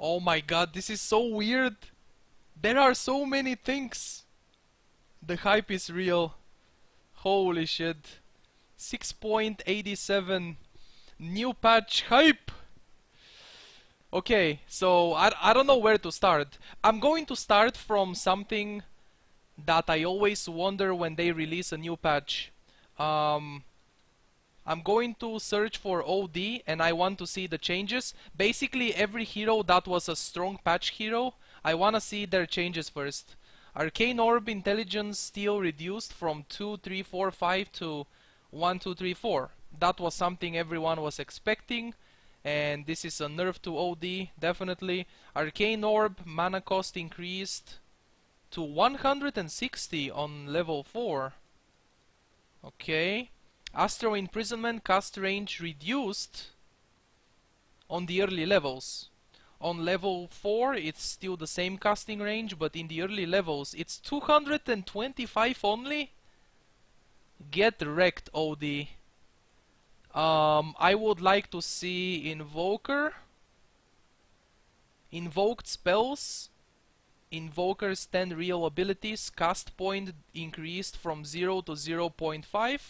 Oh my god, this is so weird. There are so many things. The hype is real. Holy shit. 6.87 new patch hype. Okay, so I don't know where to start. I'm going to start from something that I always wonder when they release a new patch. Um, I'm going to search for OD and I want to see the changes. Basically every hero that was a strong patch hero, I want to see their changes first. Arcane Orb intelligence still reduced from 2, 3, 4, 5 to 1, 2, 3, 4. That was something everyone was expecting, and this is a nerf to OD, definitely. Arcane Orb mana cost increased to 160 on level 4. Okay. Astral Imprisonment cast range reduced on the early levels. On level 4 it's still the same casting range, but in the early levels it's 225 only? Get wrecked, OD. I would like to see Invoker. Invoked spells. Invoker's 10 real abilities. Cast point increased from 0 to 0.5.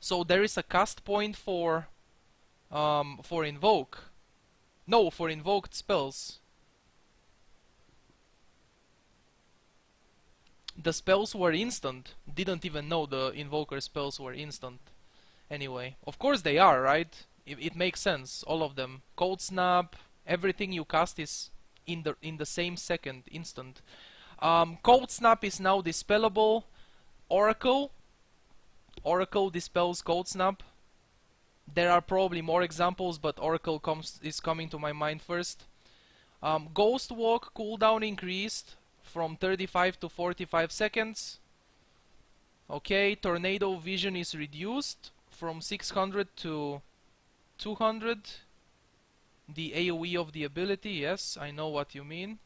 So there is a cast point for invoke. No, for invoked spells. The spells were instant. Didn't even know the invoker spells were instant. Anyway, of course they are, right? It makes sense, all of them. Cold Snap, everything you cast is in the same second, instant. Cold Snap is now dispellable. Oracle dispels Cold Snap. There are probably more examples, but Oracle is coming to my mind first. Ghost Walk cooldown increased from 35 to 45 seconds. Okay, Tornado Vision is reduced from 600 to 200. The AoE of the ability, yes, I know what you mean.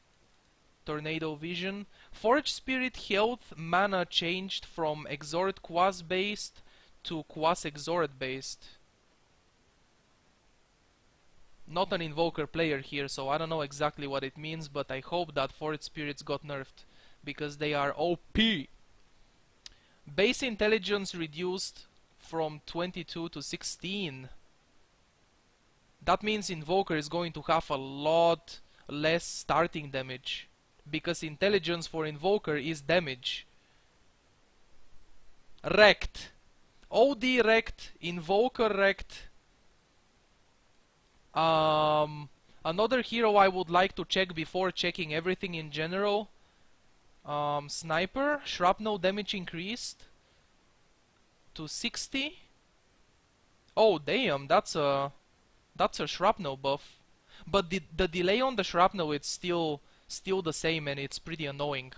Tornado Vision. Forge Spirit health mana changed from Exhort Quas based to Quas Exhort based. Not an Invoker player here, so I don't know exactly what it means, but I hope that Forge Spirits got nerfed, because they are OP. Base Intelligence reduced from 22 to 16. That means Invoker is going to have a lot less starting damage, because Intelligence for Invoker is damage. Wrecked. OD wrecked, Invoker wrecked. Another hero I would like to check before checking everything in general. Sniper, shrapnel damage increased to 60. Oh damn, that's a shrapnel buff. But the delay on the shrapnel it's still the same, and it's pretty annoying.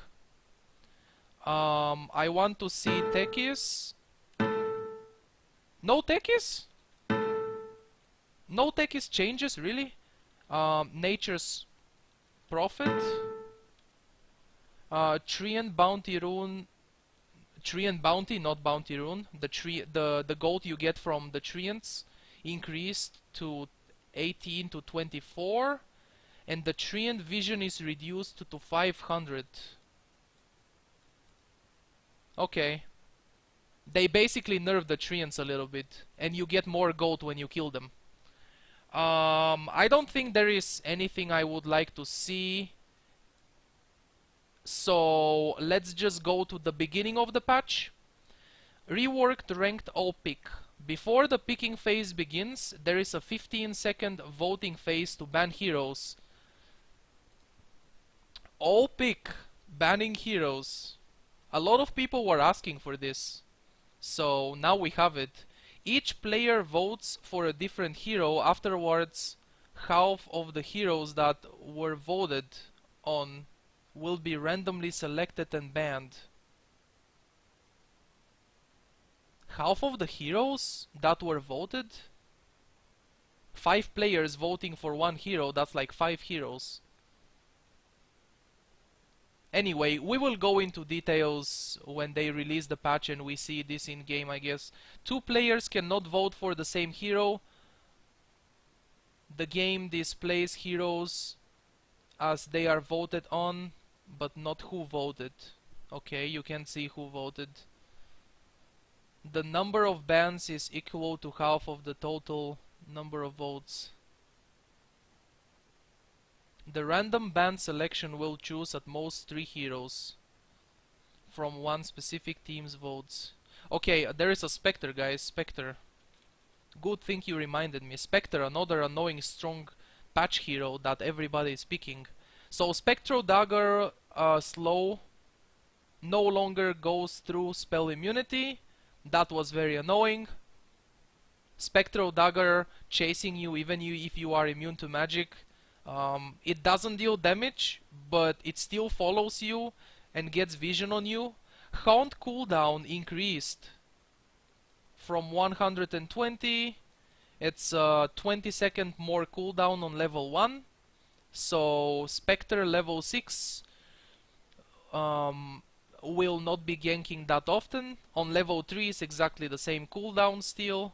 I want to see Tekis. No Tekis? No Tekis changes, really? Nature's Prophet. Tree and Bounty Rune. Tree and Bounty, not Bounty Rune. The gold you get from the Treants increased to 18 to 24, and the Treant Vision is reduced to 500. Okay. They basically nerfed the Treants a little bit, and you get more gold when you kill them. I don't think there is anything I would like to see. So let's just go to the beginning of the patch. Reworked ranked all pick. Before the picking phase begins, there is a 15-second voting phase to ban heroes. All pick, banning heroes. A lot of people were asking for this, so now we have it. Each player votes for a different hero. Afterwards, half of the heroes that were voted on will be randomly selected and banned. Half of the heroes that were voted? 5 players voting for one hero, that's like 5 heroes. Anyway, we will go into details when they release the patch and we see this in game, I guess. 2 players cannot vote for the same hero. The game displays heroes as they are voted on, but not who voted. Okay, you can see who voted. The number of bans is equal to half of the total number of votes. The random ban selection will choose at most 3 heroes from one specific team's votes. Okay, there is a Spectre, guys. Spectre. Good thing you reminded me. Spectre, another annoying strong patch hero that everybody is picking. So Spectral Dagger slow no longer goes through spell immunity. That was very annoying. Spectral Dagger chasing you even if you are immune to magic. It doesn't deal damage, but it still follows you and gets vision on you. Haunt cooldown increased from 120. It's 20-second more cooldown on level 1. So Spectre level 6 will not be ganking that often. On level 3 is exactly the same cooldown still.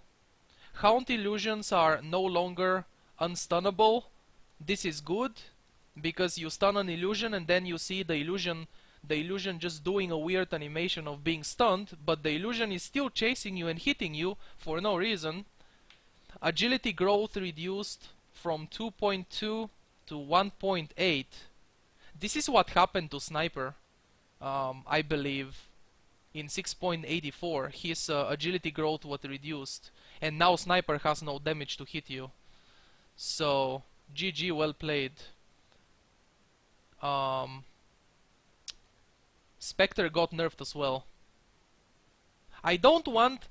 Haunt illusions are no longer unstunnable. This is good because you stun an illusion and then you see the illusion just doing a weird animation of being stunned, but the illusion is still chasing you and hitting you for no reason. Agility growth reduced from 2.2 to 1.8. This is what happened to Sniper, I believe, in 6.84. His agility growth was reduced, and now Sniper has no damage to hit you. So, GG, well played. Spectre got nerfed as well. I don't want,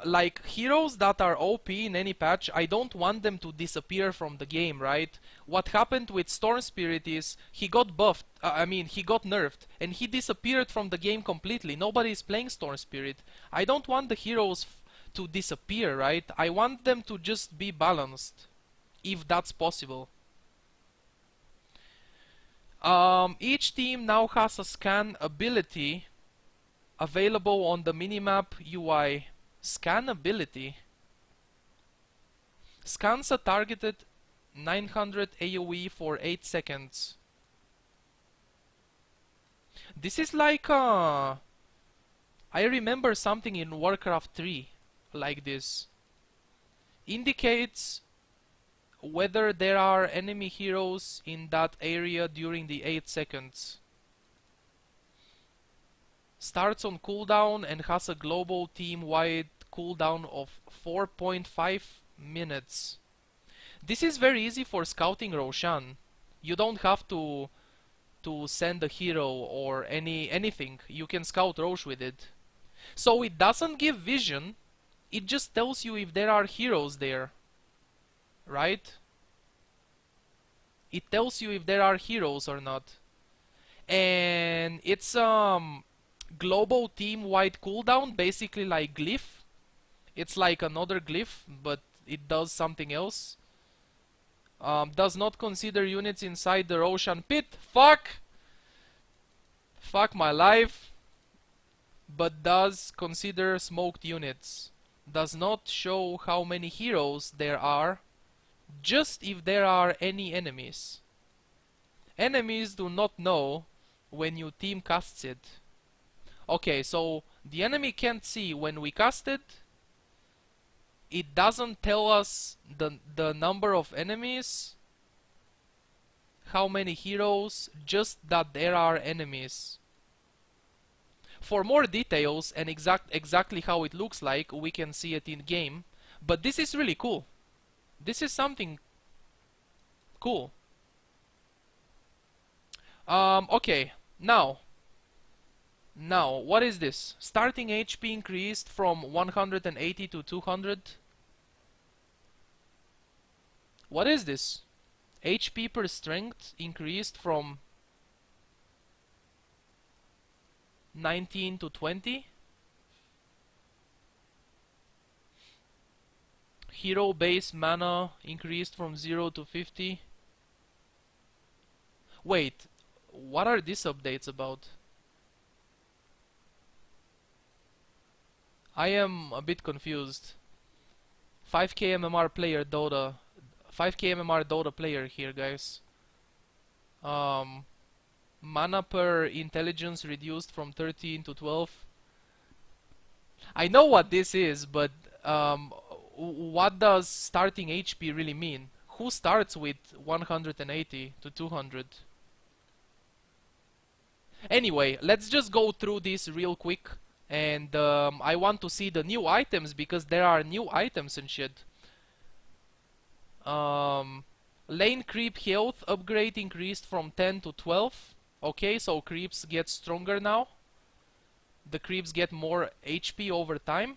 like, heroes that are OP in any patch, I don't want them to disappear from the game, right? What happened with Storm Spirit is, he got buffed, he got nerfed, and he disappeared from the game completely. Nobody is playing Storm Spirit. I don't want the heroes to disappear, right? I want them to just be balanced, if that's possible. Each team now has a scan ability available on the minimap UI. Scan ability. Scans a targeted 900 AoE for 8 seconds. This is like I remember something in Warcraft 3 like this. Indicates whether there are enemy heroes in that area during the 8 seconds. Starts on cooldown and has a global team-wide cooldown of 4.5 minutes. This is very easy for scouting Roshan. You don't have to send a hero or anything. You can scout Rosh with it. So it doesn't give vision, it just tells you if there are heroes there. Right? It tells you if there are heroes or not. And it's global team-wide cooldown, basically like glyph. It's like another glyph, but it does something else. Does not consider units inside the Roshan pit. Fuck! Fuck my life. But does consider smoked units. Does not show how many heroes there are, just if there are any enemies. Enemies do not know when your team casts it. Okay, so the enemy can't see when we cast it. It doesn't tell us the number of enemies, how many heroes, just that there are enemies. For more details and exactly how it looks like, we can see it in game. But this is really cool. This is something cool. Okay, now, what is this? Starting HP increased from 180 to 200. What is this? HP per strength increased from 19 to 20. Hero base mana increased from 0 to 50. Wait, what are these updates about? I am a bit confused. 5k MMR player Dota. 5k MMR Dota player here, guys. Mana per intelligence reduced from 13 to 12. I know what this is, but what does starting HP really mean? Who starts with 180 to 200? Anyway, let's just go through this real quick. And I want to see the new items because there are new items and shit. Lane creep health upgrade increased from 10 to 12. Okay, so creeps get stronger now. The creeps get more HP over time.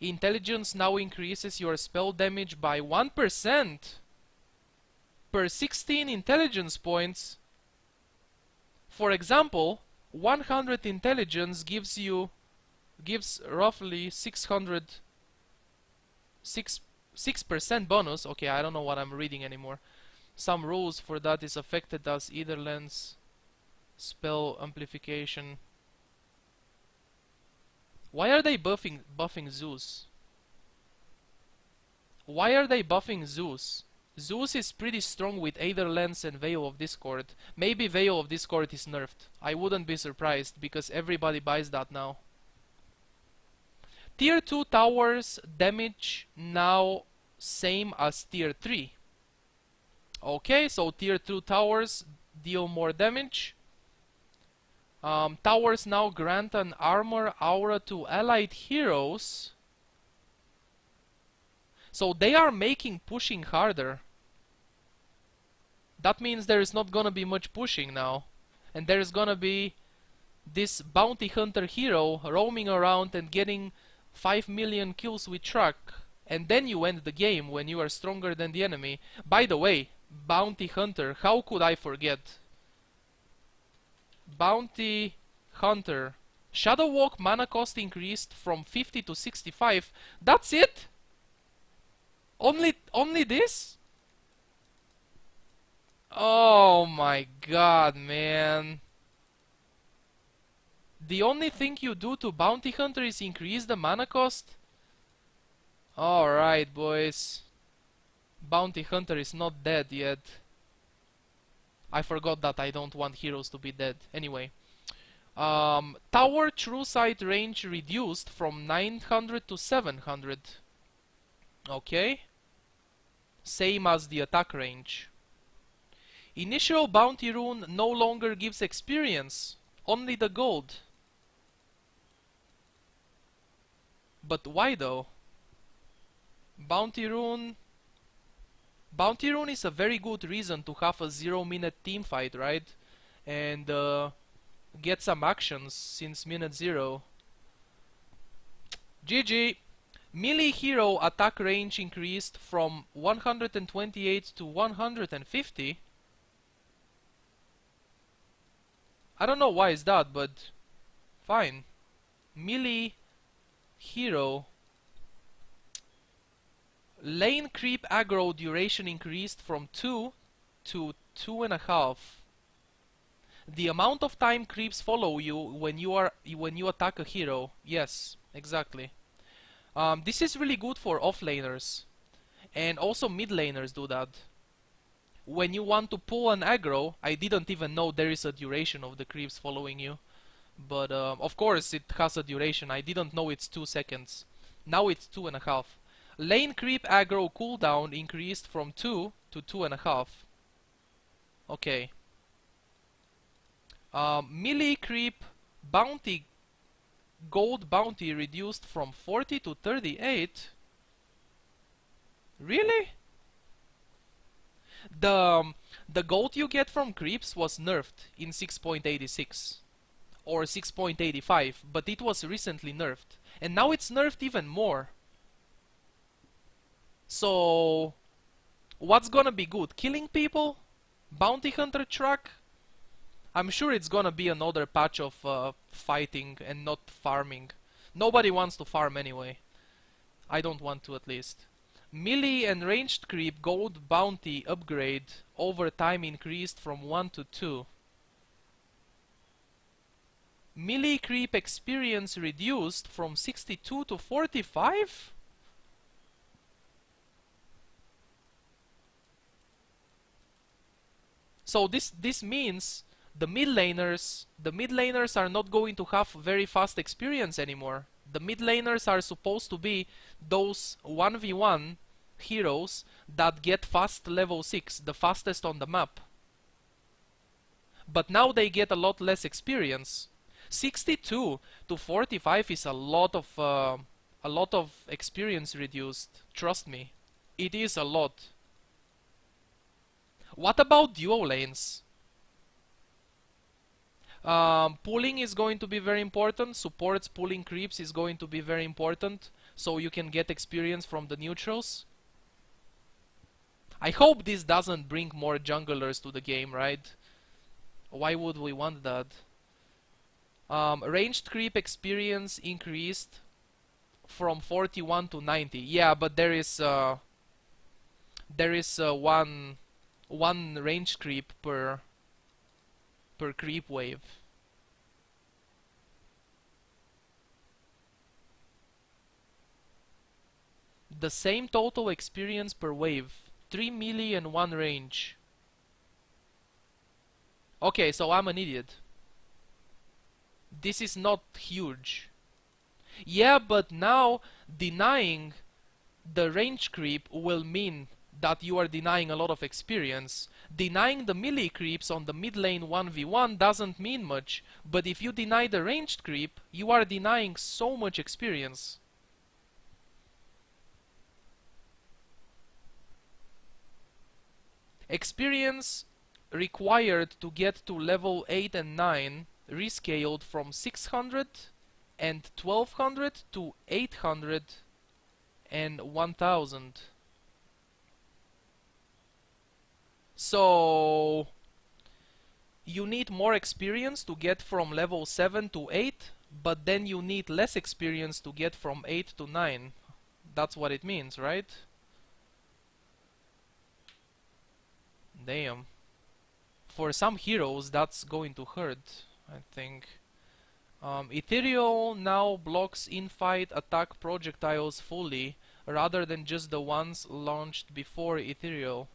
Intelligence now increases your spell damage by 1% per 16 intelligence points. For example, 100 intelligence gives roughly 6% bonus. Okay, I don't know what I'm reading anymore. Some rules for that is affected as either lens spell amplification. Why are they buffing Zeus? Why are they buffing Zeus? Zeus is pretty strong with Aether Lens and Veil of Discord. Maybe Veil of Discord is nerfed. I wouldn't be surprised because everybody buys that now. Tier 2 towers damage now same as Tier 3. Okay, so Tier 2 towers deal more damage. Towers now grant an armor aura to allied heroes. So they are making pushing harder. That means there is not gonna be much pushing now. And there is gonna be this bounty hunter hero roaming around and getting 5 million kills with truck. And then you end the game when you are stronger than the enemy. By the way, bounty hunter, how could I forget? Bounty hunter. Shadow Walk mana cost increased from 50 to 65. That's it? Only this? Oh my god, man. The only thing you do to Bounty Hunter is increase the mana cost? Alright, boys. Bounty Hunter is not dead yet. I forgot that I don't want heroes to be dead. Anyway. Tower true sight range reduced from 900 to 700. Okay. Same as the attack range. Initial bounty rune no longer gives experience, only the gold. But why though? Bounty rune is a very good reason to have a 0-minute teamfight, right? And get some actions since minute 0. GG! Melee hero attack range increased from 128 to 150. I don't know why is that, but fine. Melee hero. Lane creep aggro duration increased from 2 to 2.5. The amount of time creeps follow you when you attack a hero. Yes, exactly. This is really good for offlaners, and also mid laners do that. When you want to pull an aggro, I didn't even know there is a duration of the creeps following you. But of course it has a duration. I didn't know it's 2 seconds. Now it's 2.5. Lane creep aggro cooldown increased from 2 to 2.5. Okay. Melee creep bounty gold bounty reduced from 40 to 38. Really? The gold you get from creeps was nerfed in 6.86 or 6.85, but it was recently nerfed, and now it's nerfed even more. So what's gonna be good? Killing people? Bounty hunter truck? I'm sure it's gonna be another patch of fighting and not farming. Nobody wants to farm anyway. I don't want to, at least. Melee and ranged creep gold bounty upgrade over time increased from 1 to 2. Melee creep experience reduced from 62 to 45? So this means the mid laners are not going to have very fast experience anymore. The mid laners are supposed to be those 1v1 heroes that get fast level 6, the fastest on the map. But now they get a lot less experience. 62 to 45 is a lot of experience reduced. Trust me, it is a lot. What about duo lanes? Pulling is going to be very important. Supports pulling creeps is going to be very important, so you can get experience from the neutrals. I hope this doesn't bring more junglers to the game, right? Why would we want that? Ranged creep experience increased from 41 to 90. Yeah, but there is one range creep per creep wave. The same total experience per wave. 3 melee and 1 range. Okay, so I'm an idiot. This is not huge. Yeah, but now denying the range creep will mean that you are denying a lot of experience. Denying the melee creeps on the mid lane 1v1 doesn't mean much, but if you deny the ranged creep, you are denying so much experience. Experience required to get to level 8 and 9 rescaled from 600 and 1200 to 800 and 1000. So you need more experience to get from level 7 to 8, but then you need less experience to get from 8 to 9. That's what it means, right? Damn. For some heroes, that's going to hurt, I think. Ethereal now blocks in-fight attack projectiles fully, rather than just the ones launched before Ethereal.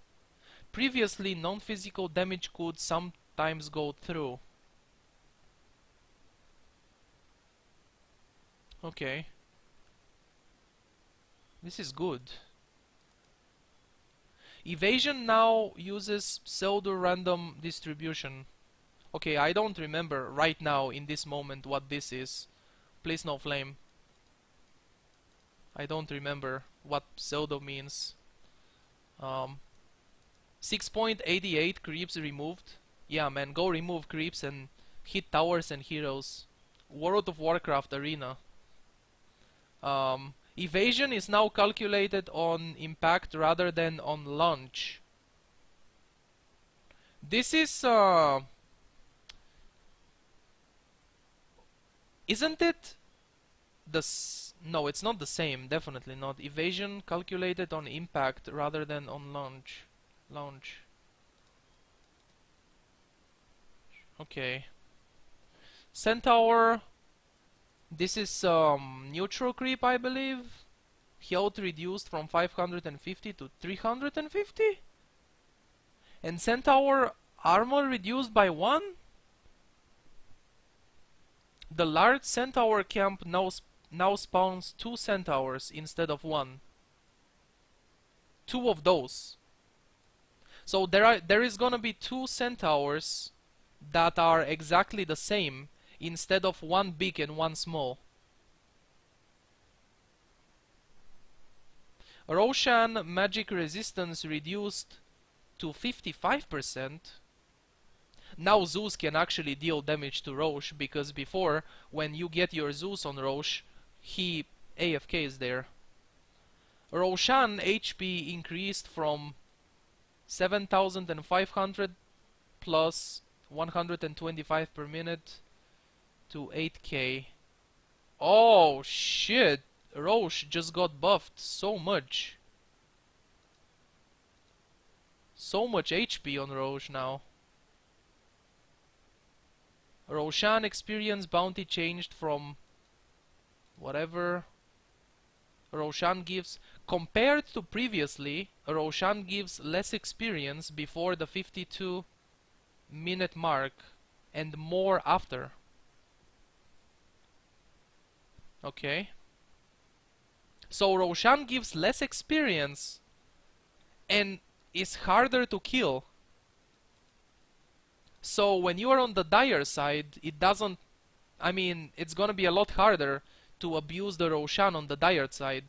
Previously, non-physical damage could sometimes go through. Okay. This is good. Evasion now uses pseudo-random distribution. Okay, I don't remember right now in this moment what this is. Please no flame. I don't remember what pseudo means. 6.88 creeps removed. Yeah, man, go remove creeps and hit towers and heroes. World of Warcraft arena. Evasion is now calculated on impact rather than on launch. This is isn't it no, it's not the same, definitely not. Evasion calculated on impact rather than on launch. Okay. Centaur, this is neutral creep, I believe. Health reduced from 550 to 350? And Centaur armor reduced by 1? The large Centaur camp now spawns 2 Centaurs instead of 1. 2 of those. So there is gonna be 2 Centaurs that are exactly the same instead of 1 big and 1 small. Roshan magic resistance reduced to 55%. Now Zeus can actually deal damage to Rosh, because before, when you get your Zeus on Rosh, he AFKs there. Roshan HP increased from 7,500 plus 125 per minute to 8k. Oh shit! Rosh just got buffed so much. So much HP on Rosh now. Roshan experience bounty changed from whatever. Roshan gives, compared to previously, Roshan gives less experience before the 52 minute mark and more after. Okay. So Roshan gives less experience and is harder to kill. So when you are on the dire side, it doesn't. I mean, it's gonna be a lot harder to abuse the Roshan on the dire side.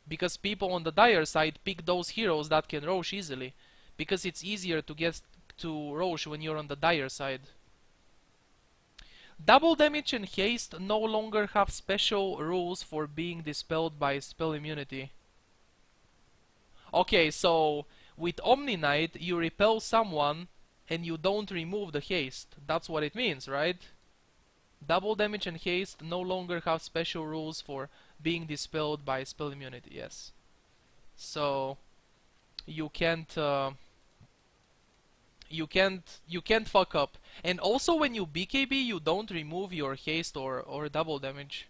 Because people on the dire side pick those heroes that can Rosh easily. Because it's easier to get to Rosh when you're on the dire side. Double damage and haste no longer have special rules for being dispelled by spell immunity. Okay, so with Omni Knight you repel someone and you don't remove the haste. That's what it means, right? Double damage and haste no longer have special rules for being dispelled by spell immunity, yes. So you can't you can't fuck up. And also when you BKB you don't remove your haste or double damage.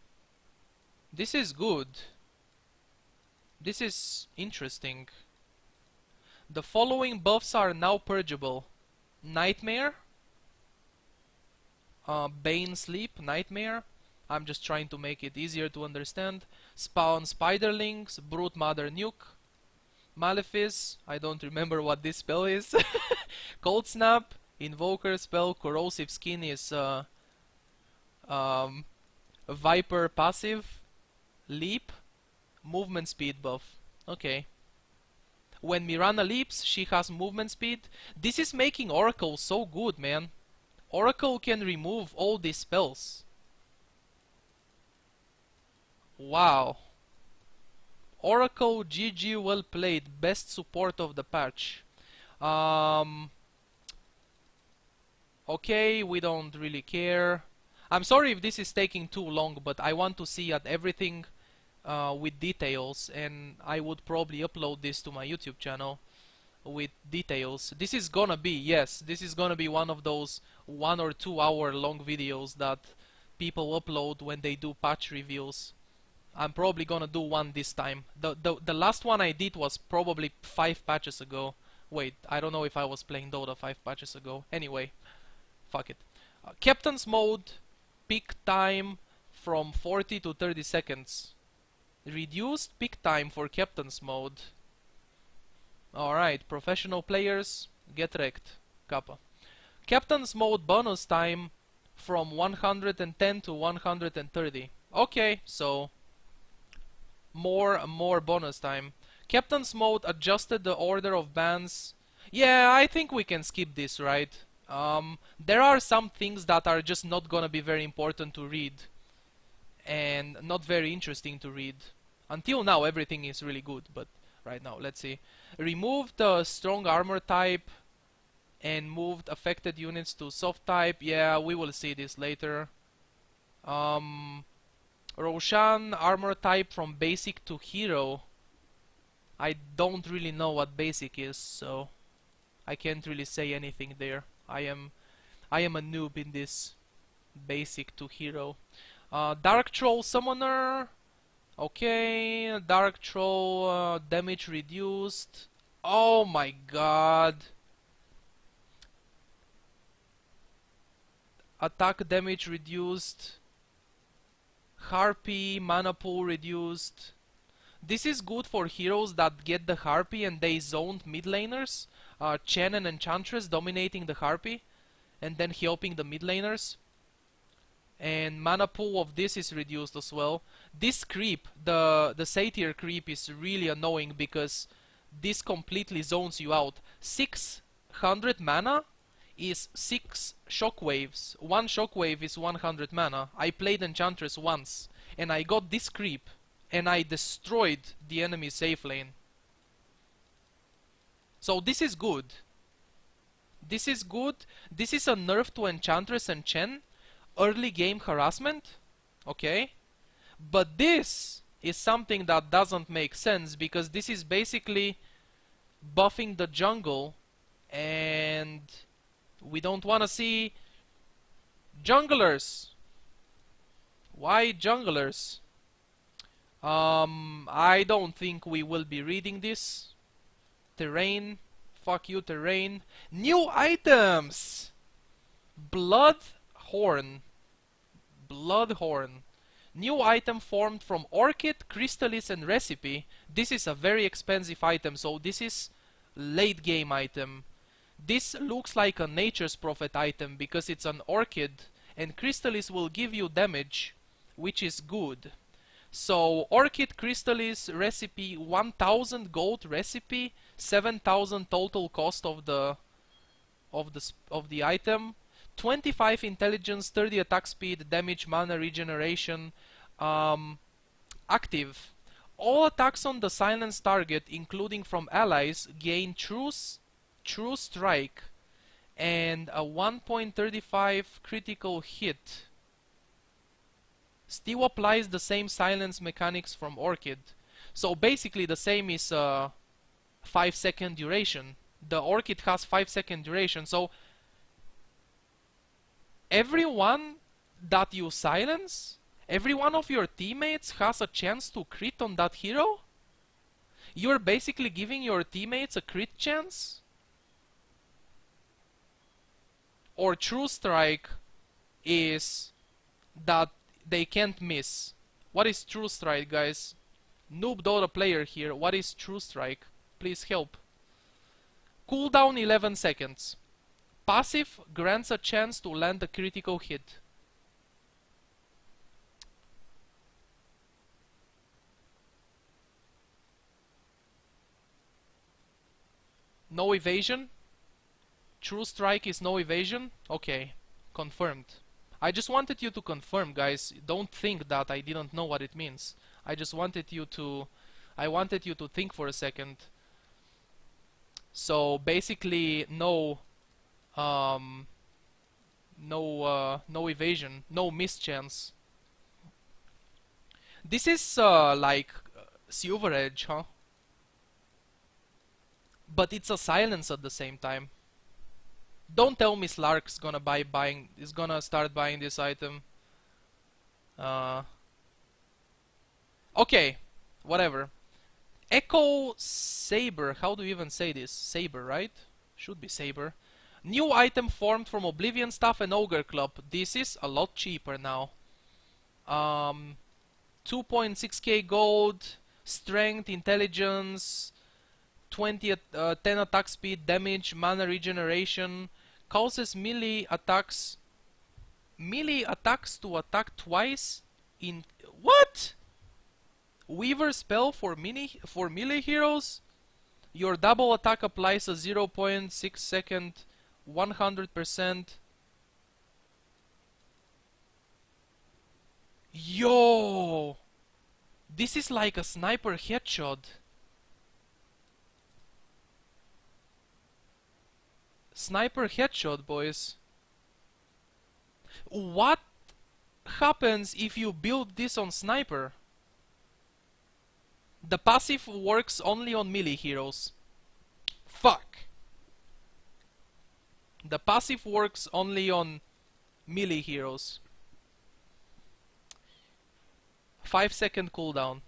This is good. This is interesting. The following buffs are now purgeable. Nightmare, Bane Sleep, Nightmare. I'm just trying to make it easier to understand. Spawn Spiderlings, Brute Mother Nuke, Malefice, I don't remember what this spell is. Cold Snap, Invoker spell, Corrosive Skin is Viper passive, Leap, Movement Speed buff. Okay. When Mirana leaps, she has movement speed. This is making Oracle so good, man. Oracle can remove all these spells. Wow. Oracle, GG, well played. Best support of the patch. Okay, we don't really care. I'm sorry if this is taking too long, but I want to see at everything with details, and I would probably upload this to my YouTube channel with details. This is gonna be, yes, this is gonna be one of those 1 or 2 hour long videos that people upload when they do patch reviews. I'm probably gonna do one this time. The last one I did was probably 5 patches ago. Wait, I don't know if I was playing Dota 5 patches ago. Anyway, fuck it. Captain's mode, peak time from 40 to 30 seconds. Reduced peak time for Captain's mode. Alright, professional players, get wrecked. Kappa. Captain's mode bonus time from 110 to 130. Okay, so more bonus time. Captain's mode adjusted the order of bans. Yeah, I think we can skip this, right? There are some things that are just not gonna be very important to read and not very interesting to read. Until now everything is really good, but right now, let's see. Removed the strong armor type and moved affected units to soft type. Yeah, we will see this later. Roshan armor type from basic to hero. I don't really know what basic is, so I can't really say anything there. I am a noob in this basic to hero. Dark Troll Summoner. Okay, Dark Troll damage reduced. Oh my god. Attack damage reduced. Harpy, mana pool reduced. This is good for heroes that get the Harpy and they zoned mid laners. Chen and Enchantress dominating the Harpy and then helping the mid laners. And mana pool of this is reduced as well. This creep, the Satyr creep, is really annoying because this completely zones you out. 600 mana is 6 shockwaves. 1 shockwave is 100 mana. I played Enchantress once and I got this creep and I destroyed the enemy safe lane. So this is good. This is good. This is a nerf to Enchantress and Chen. Early game harassment. Okay. But this is something that doesn't make sense because this is basically buffing the jungle and we don't want to see junglers. Why junglers? I don't think we will be reading this. Terrain, Fuck you, terrain. New items! Bloodhorn. Bloodhorn. New item formed from Orchid, Crystallis, and Recipe. This is a very expensive item, so this is late game item. This looks like a Nature's Prophet item because it's an Orchid, and Crystallis will give you damage, which is good. So Orchid, Crystallis, Recipe, 1000 gold recipe, 7000 total cost of the item, 25 intelligence, 30 attack speed, damage, mana regeneration. Active. All attacks on the silenced target, including from allies, gain true strike and a 1.35 critical hit. Still applies the same silence mechanics from Orchid. So basically the same is 5-second duration. The Orchid has 5-second duration, so everyone that you silence, every one of your teammates has a chance to crit on that hero? You're basically giving your teammates a crit chance? Or True Strike is that they can't miss. What is True Strike, guys? Noob Dota player here. What is True Strike? Please help. Cooldown 11 seconds. Passive grants a chance to land a critical hit. No evasion? True Strike is no evasion? Okay, confirmed. I just wanted you to confirm, guys. Don't think that I didn't know what it means. I just wanted you to think for a second. So basically no no evasion, no mischance. This is like Silver Edge, huh? But it's a silence at the same time. Don't tell me Slark's gonna is gonna start buying this item. Okay, whatever. Echo Saber. How do you even say this? Saber, right? Should be Saber. New item formed from Oblivion Staff and Ogre Club. This is a lot cheaper now. 2.6k gold, strength, intelligence, 10 attack speed, damage, mana regeneration, causes melee attacks to attack twice in what? Weaver spell for melee heroes. Your double attack applies a 0.6 second 100%. Yo! This is like a sniper headshot. Sniper headshot, boys. What happens if you build this on sniper? The passive works only on melee heroes. Fuck. The passive works only on melee heroes. 5-second cooldown.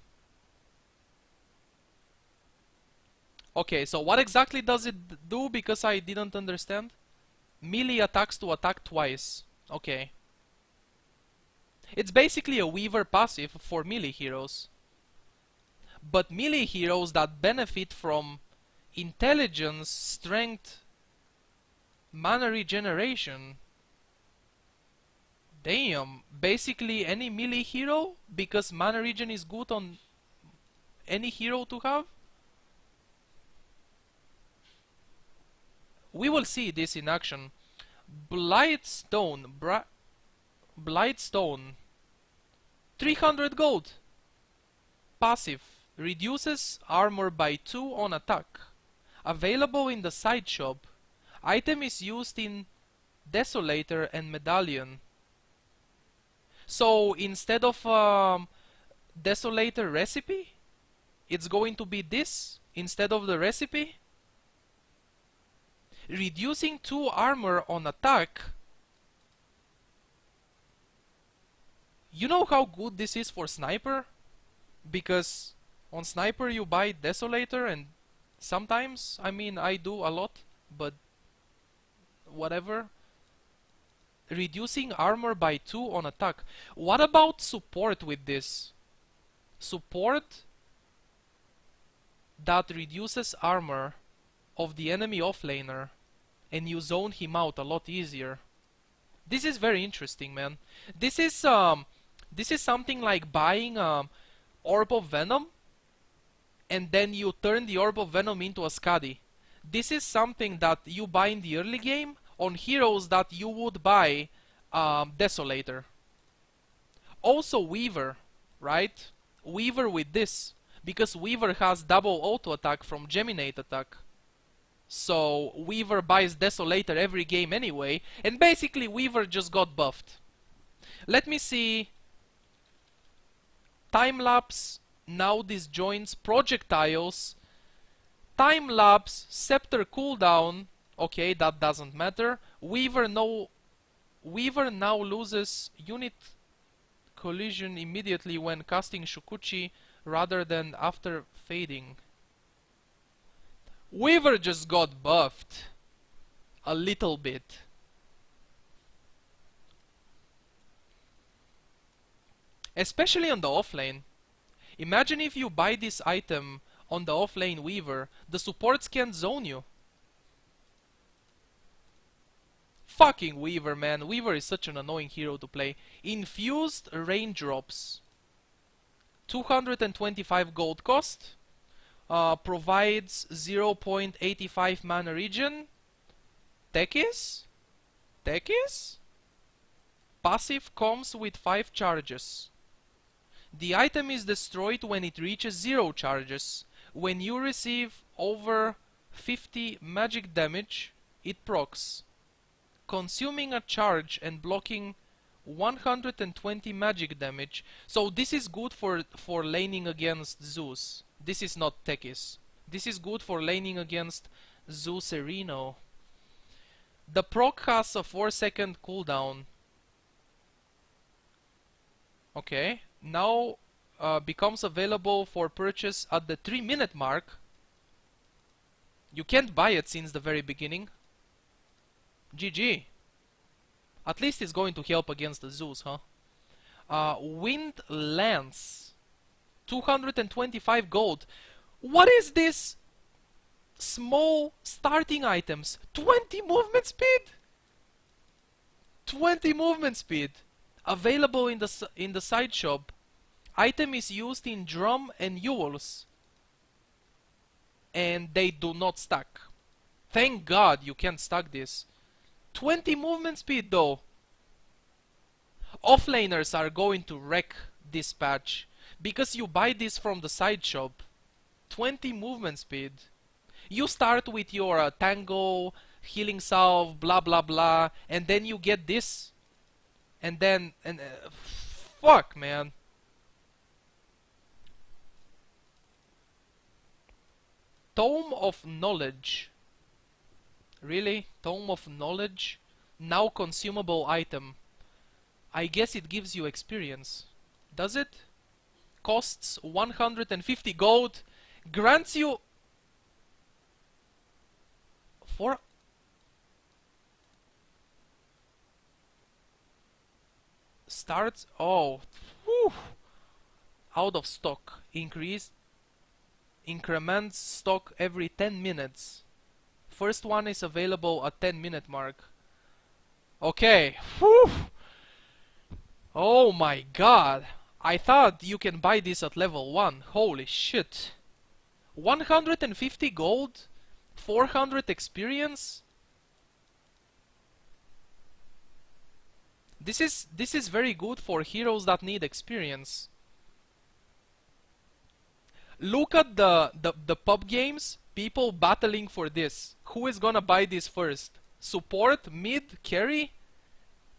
Okay, so what exactly does it do? Because I didn't understand. Melee attacks to attack twice. Okay. It's basically a Weaver passive for melee heroes. But melee heroes that benefit from intelligence, strength, mana regeneration. Damn, basically any melee hero, because mana regen is good on any hero to have. We will see this in action. Blightstone, 300 gold. Passive, reduces armor by 2 on attack. Available in the side shop. Item is used in Desolator and Medallion. So instead of Desolator recipe, it's going to be this instead of the recipe. Reducing 2 armor on attack. You know how good this is for sniper? Because on sniper you buy Desolator and Sometimes, I mean, I do a lot, but whatever. Reducing armor by 2 on attack. What about support with this? Support that reduces armor of the enemy offlaner, and you zone him out a lot easier. This is very interesting, man. This is something like buying Orb of Venom, and then you turn the Orb of Venom into a Skadi. This is something that you buy in the early game on heroes that you would buy Desolator. Also Weaver, right? Weaver with this, because Weaver has double auto attack from Geminate attack. So Weaver buys Desolator every game anyway, and basically Weaver just got buffed. Let me see. Time-lapse now disjoints projectiles. Time-lapse, Scepter cooldown. Okay, that doesn't matter. Weaver now loses unit collision immediately when casting Shukuchi rather than after fading. Weaver just got buffed a little bit. Especially on the offlane. Imagine if you buy this item on the offlane Weaver, the supports can't zone you. Fucking Weaver, man. Weaver is such an annoying hero to play. Infused Raindrops. 225 gold cost. Provides 0.85 mana regen. Tekis? Tekis? Passive comes with 5 charges. The item is destroyed when it reaches 0 charges. When you receive over 50 magic damage, it procs, consuming a charge and blocking 120 magic damage. So this is good for laning against Zeus. This is not Tekis. This is good for laning against Zeus Erino. The proc has a 4-second cooldown. Okay, now becomes available for purchase at the 3-minute mark. You can't buy it since the very beginning. GG. At least it's going to help against the Zeus, huh? Wind Lance. 225 gold. What is this? Small starting items. 20 movement speed? 20 movement speed. Available in the side shop. Item is used in drum and Ewells, and they do not stack. Thank God you can't stack this. 20 movement speed though. Offlaners are going to wreck this patch because you buy this from the side shop. 20 movement speed. You start with your Tango, Healing Salve, blah blah blah, and then you get this. And then, fuck, man. Tome of Knowledge. Really? Tome of Knowledge? Now consumable item. I guess it gives you experience. Does it? Costs 150 gold. Grants you... for... Starts... Oh. Whew. Out of stock. Increase. Increments stock every 10 minutes. First one is available at 10-minute mark. Okay. Whew. Oh my god. I thought you can buy this at level 1. Holy shit. 150 gold? 400 experience? This is very good for heroes that need experience. Look at the pub games, people battling for this. Who is gonna buy this first? Support, mid, carry?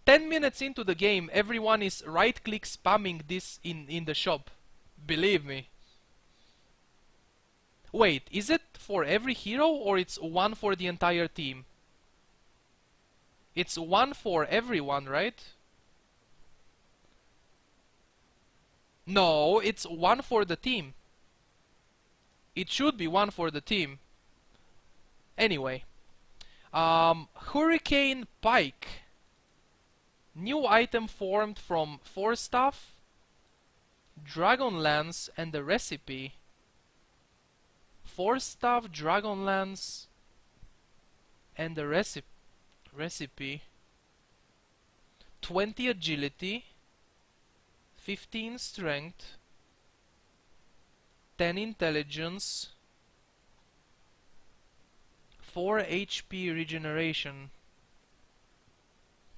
10 minutes into the game, everyone is right-click spamming this in the shop. Believe me. Wait, is it for every hero or it's one for the entire team? It's one for everyone, right? No, it's one for the team. It should be one for the team. Anyway, Hurricane Pike. New item formed from 4 staff, Dragon Lance, and the recipe. 4 staff, Dragon Lance, and the recipe. 20 agility, 15 strength, 10 intelligence, 4 HP regeneration.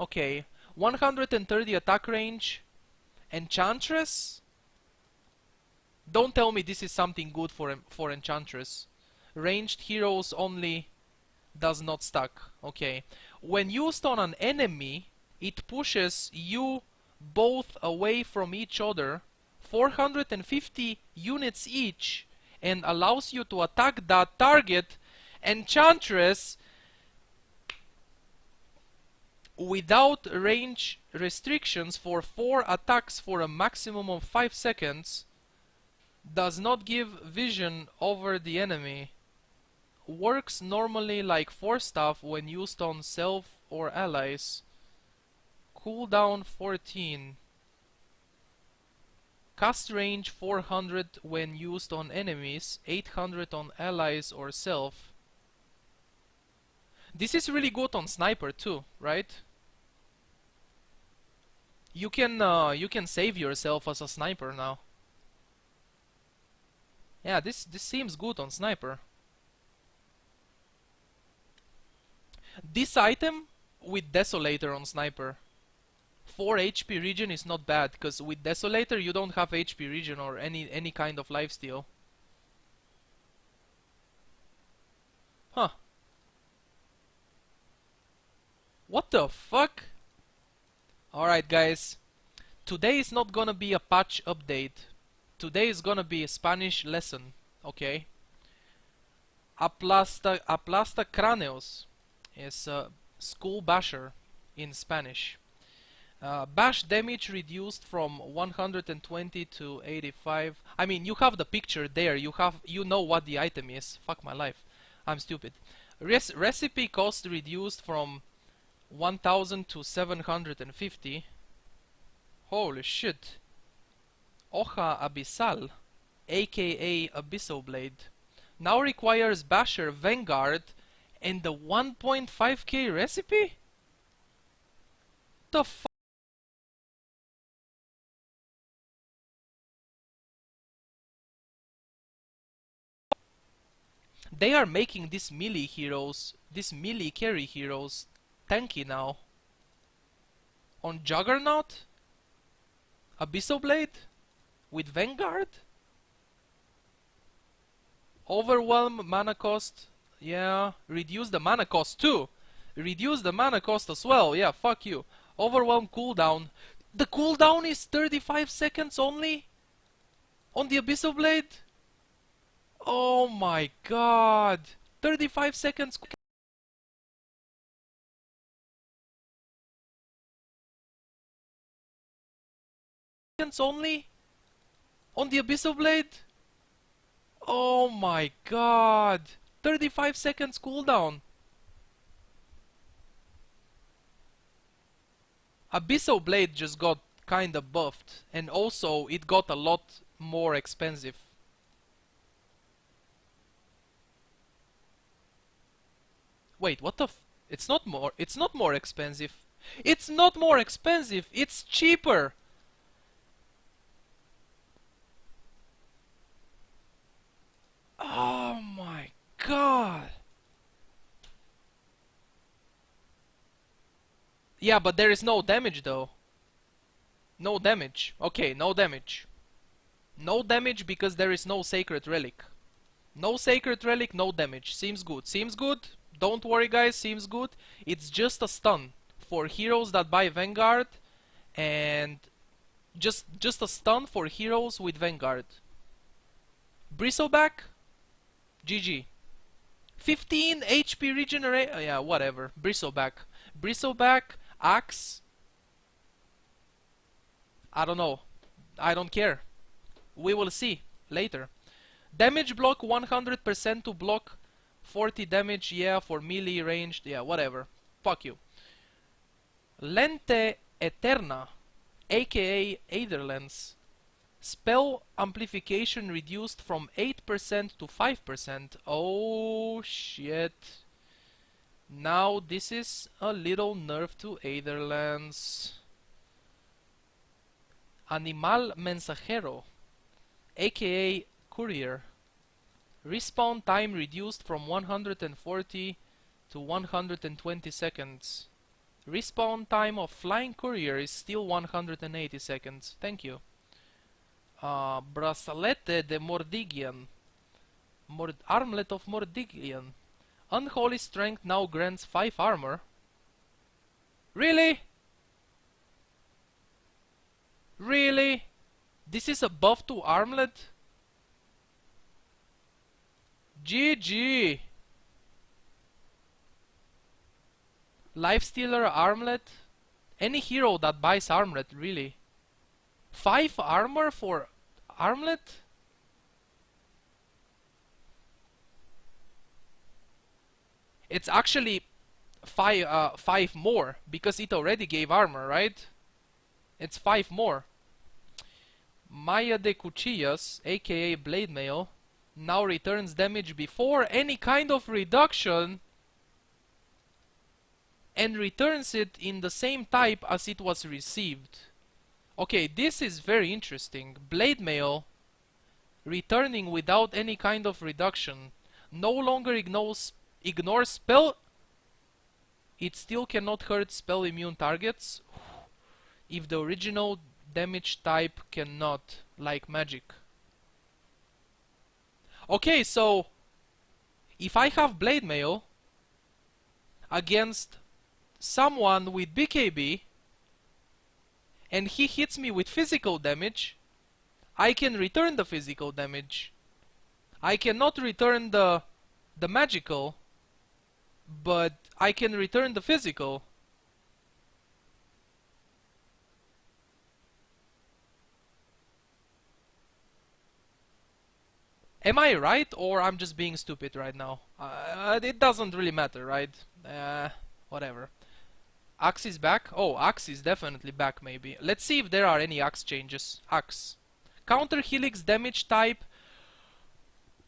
Okay, 130 attack range. Enchantress? Don't tell me this is something good for Enchantress. Ranged heroes only does not stack. Okay. When used on an enemy, it pushes you both away from each other 450 units each and allows you to attack that target. Enchantress without range restrictions for 4 attacks for a maximum of 5 seconds, does not give vision over the enemy, works normally like 4 staff when used on self or allies, cooldown 14, cast range 400 when used on enemies, 800 on allies or self. This is really good on sniper too, right? You can save yourself as a sniper now. Yeah, this seems good on sniper. This item with Desolator on sniper. 4 HP regen is not bad, because with Desolator you don't have HP regen or any kind of lifesteal. Huh. What the fuck? Alright guys, today is not gonna be a patch update. Today is gonna be a Spanish lesson, okay? Aplasta cráneos is school basher in Spanish. Bash damage reduced from 120 to 85. I mean, you have the picture there. You know what the item is. Fuck my life. I'm stupid. Recipe cost reduced from 1000 to 750. Holy shit. Hoja Abyssal, aka Abyssal Blade, now requires Basher Vanguard and the 1.5k recipe? The f. They are making these melee heroes, these melee carry heroes, tanky now. On Juggernaut? Abyssal Blade? With Vanguard? Overwhelm mana cost? Yeah. Reduce the mana cost too. Reduce the mana cost as well. Yeah, fuck you. Overwhelm cooldown. The cooldown is 35 seconds only? On the Abyssal Blade? Oh my god. 35 seconds only? On the Abyssal Blade? Oh my god. 35 seconds cooldown. Abyssal Blade just got kinda buffed, and also it got a lot more expensive. Wait, what the f? It's not more expensive. It's not more expensive, it's cheaper. Oh my god. Yeah, but there is no damage though. No damage. Okay, no damage. No damage because there is no sacred relic. No sacred relic, no damage. Seems good. Seems good. Don't worry guys, seems good. It's just a stun for heroes that buy Vanguard, and just a stun for heroes with Vanguard. Bristleback, GG. 15 HP regenerate. Yeah, whatever. Bristleback. Bristleback, Axe. I don't know. I don't care. We will see later. Damage block 100% to block 40 damage, yeah, for melee ranged, yeah, whatever. Fuck you. Lente Eterna, aka Aetherlens. Spell amplification reduced from 8% to 5%. Oh shit. Now this is a little nerf to Aetherlens. Animal Mensajero, aka Courier. Respawn time reduced from 140 to 120 seconds. Respawn time of Flying Courier is still 180 seconds. Thank you. Bracelete de Mordigian. Armlet of Mordigian. Unholy Strength now grants 5 armor. Really? Really? This is a buff to Armlet? GG! Lifestealer Armlet? Any hero that buys Armlet, really. 5 armor for Armlet? It's actually 5 more, because it already gave armor, right? It's 5 more. Maya de Cuchillas, aka Blade Mail, now returns damage before any kind of reduction and returns it in the same type as it was received. Okay, this is very interesting. Blade Mail returning without any kind of reduction. No longer ignores spell. It still cannot hurt spell immune targets if the original damage type cannot, like magic. Okay, so if I have Blade Mail against someone with BKB and he hits me with physical damage, I can return the physical damage. I cannot return the magical, but I can return the physical. Am I right, or I'm just being stupid right now? It doesn't really matter, right? Whatever. Axe is back? Oh, Axe is definitely back, maybe. Let's see if there are any Axe changes. Axe. Counter Helix damage type.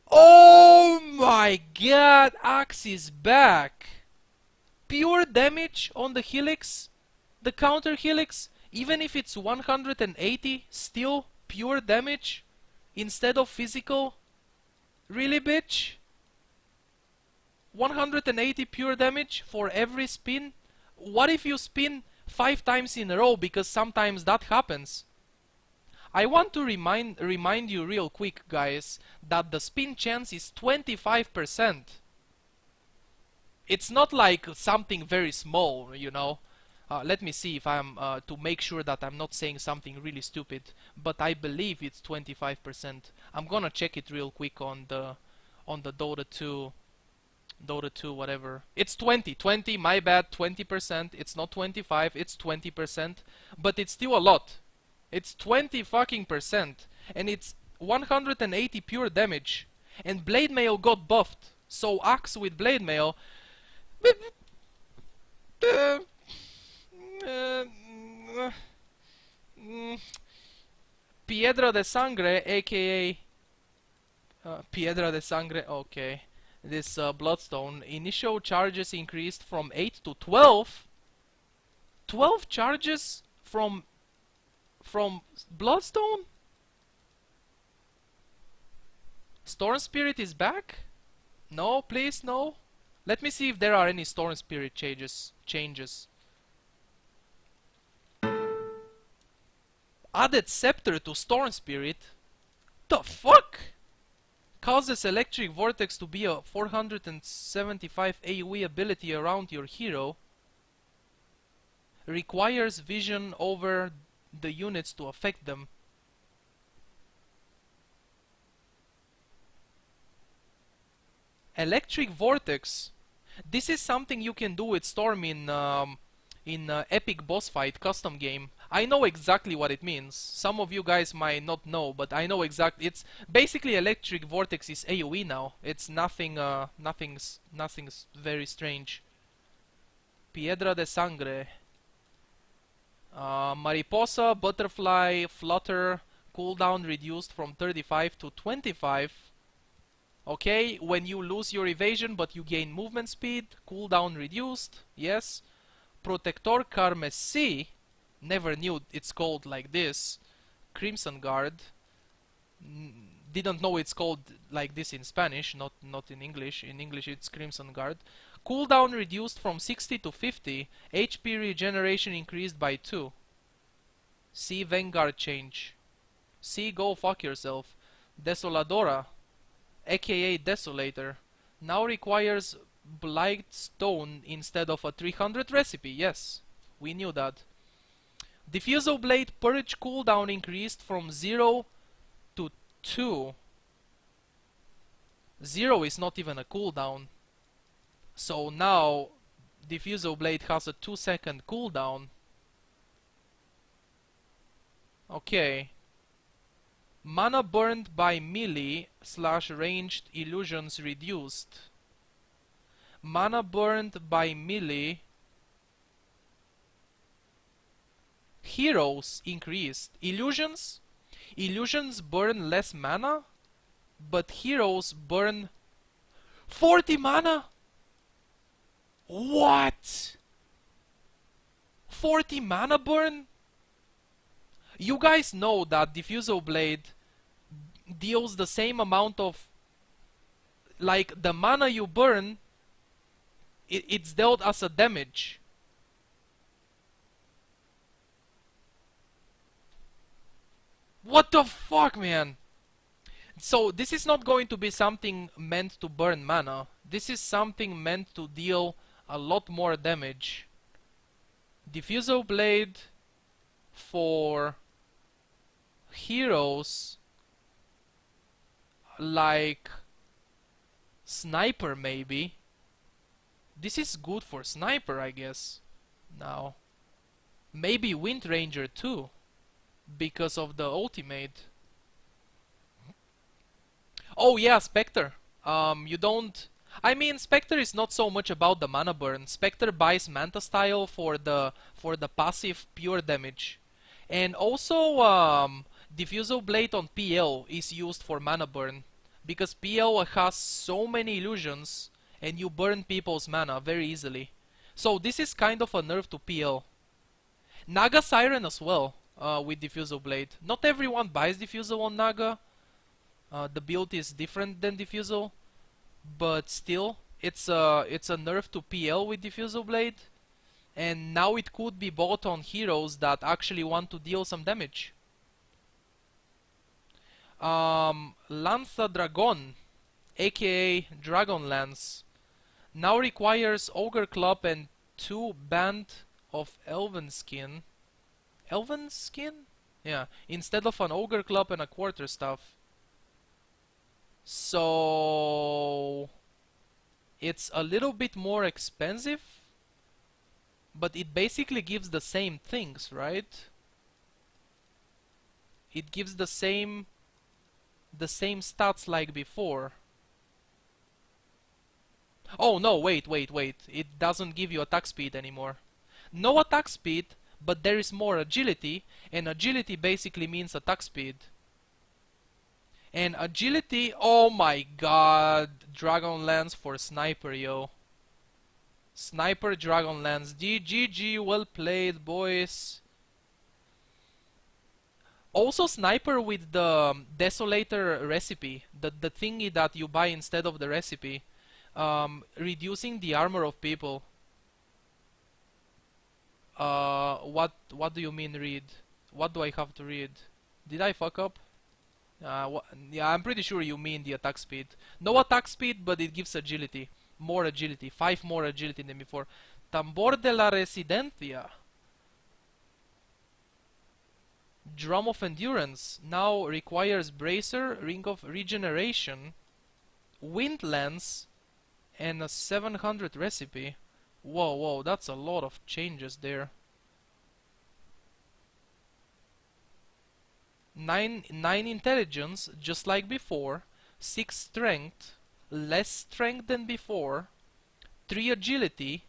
Oh my god! Axe is back! Pure damage on the Helix? The counter Helix? Even if it's 180, still pure damage? Instead of physical? Really, bitch? 180 pure damage for every spin? What if you spin 5 times in a row, because sometimes that happens? I want to remind you real quick, guys, that the spin chance is 25%. It's not like something very small, you know. Let me see if I'm to make sure that I'm not saying something really stupid, but I believe it's 25%. I'm gonna check it real quick on the Dota 2 whatever. It's 20, my bad, 20%. It's not 25, it's 20%, but it's still a lot. It's 20 fucking percent, and it's 180 pure damage. And Blade Mail got buffed, so Axe with Blade Mail. Piedra de Sangre, aka Piedra de Sangre, okay. This Bloodstone, initial charges increased from 8 to 12. 12 charges from Bloodstone? Storm Spirit is back? No, please, no. Let me see if there are any Storm Spirit changes. Added Scepter to Storm Spirit? The fuck? Causes Electric Vortex to be a 475 AoE ability around your hero. Requires vision over the units to affect them. Electric Vortex. This is something you can do with Storm in Epic Boss Fight custom game. I know exactly what it means. Some of you guys might not know, but I know exactly. It's basically Electric Vortex is AoE now. It's nothing, nothing's very strange. Piedra de Sangre. Mariposa, Butterfly, Flutter, cooldown reduced from 35 to 25. Okay, when you lose your evasion but you gain movement speed, cooldown reduced, yes. Protector Carmesí, never knew it's called like this. Crimson Guard, didn't know it's called like this in Spanish, not in English. In English it's Crimson Guard. Cooldown reduced from 60 to 50, HP regeneration increased by 2. See Vanguard change. See go fuck yourself. Desoladora, aka Desolator, now requires Blight Stone instead of a 300 recipe. Yes, we knew that. Diffusal Blade Purge cooldown increased from 0 to 2. 0 is not even a cooldown. So now Diffusal Blade has a 2-second cooldown. Okay. Mana burned by melee / ranged illusions reduced. Mana burned by melee heroes increased. Illusions? Illusions burn less mana, but heroes burn 40 mana? What? 40 mana burn? You guys know that Diffusal Blade deals the same amount of, like, the mana you burn, it's dealt as a damage. What the fuck, man? So this is not going to be something meant to burn mana. This is something meant to deal a lot more damage. Diffusal Blade for heroes like Sniper, maybe. This is good for Sniper, I guess. Now, maybe Wind Ranger too, because of the ultimate. Oh yeah, Spectre. You don't. I mean, Spectre is not so much about the mana burn. Spectre buys Manta Style for the passive pure damage, and also Diffusal Blade on PL is used for mana burn, because PL has so many illusions, and you burn people's mana very easily. So this is kind of a nerf to PL. Naga Siren as well with Diffusal Blade. Not everyone buys Diffusal on Naga. The build is different than Diffusal, but still, it's a nerf to PL with Diffusal Blade, and now it could be bought on heroes that actually want to deal some damage. Lanza Dragon, aka Dragon Lance, now requires Ogre Club and 2 Band of Elven Skin. Elven Skin? Yeah, instead of an Ogre Club and a Quarterstaff. So it's a little bit more expensive, but it basically gives the same things, right? It gives the same stats like before. Oh no, wait. It doesn't give you attack speed anymore. No attack speed, but there is more agility, and agility basically means attack speed. And agility, oh my god, Dragonlance for Sniper, yo. Sniper Dragonlance, GG, well played, boys. Also Sniper with the Desolator recipe, the thingy that you buy instead of the recipe, reducing the armor of people. What do you mean read? What do I have to read? Did I fuck up? Yeah, I'm pretty sure you mean the attack speed. No attack speed, but it gives agility. More agility. 5 more agility than before. Tambor de la Residencia. Drum of Endurance now requires Bracer, Ring of Regeneration, Wind Lance, and a 700 recipe. Whoa, that's a lot of changes there. 9 intelligence, just like before, 6 strength, less strength than before, 3 agility.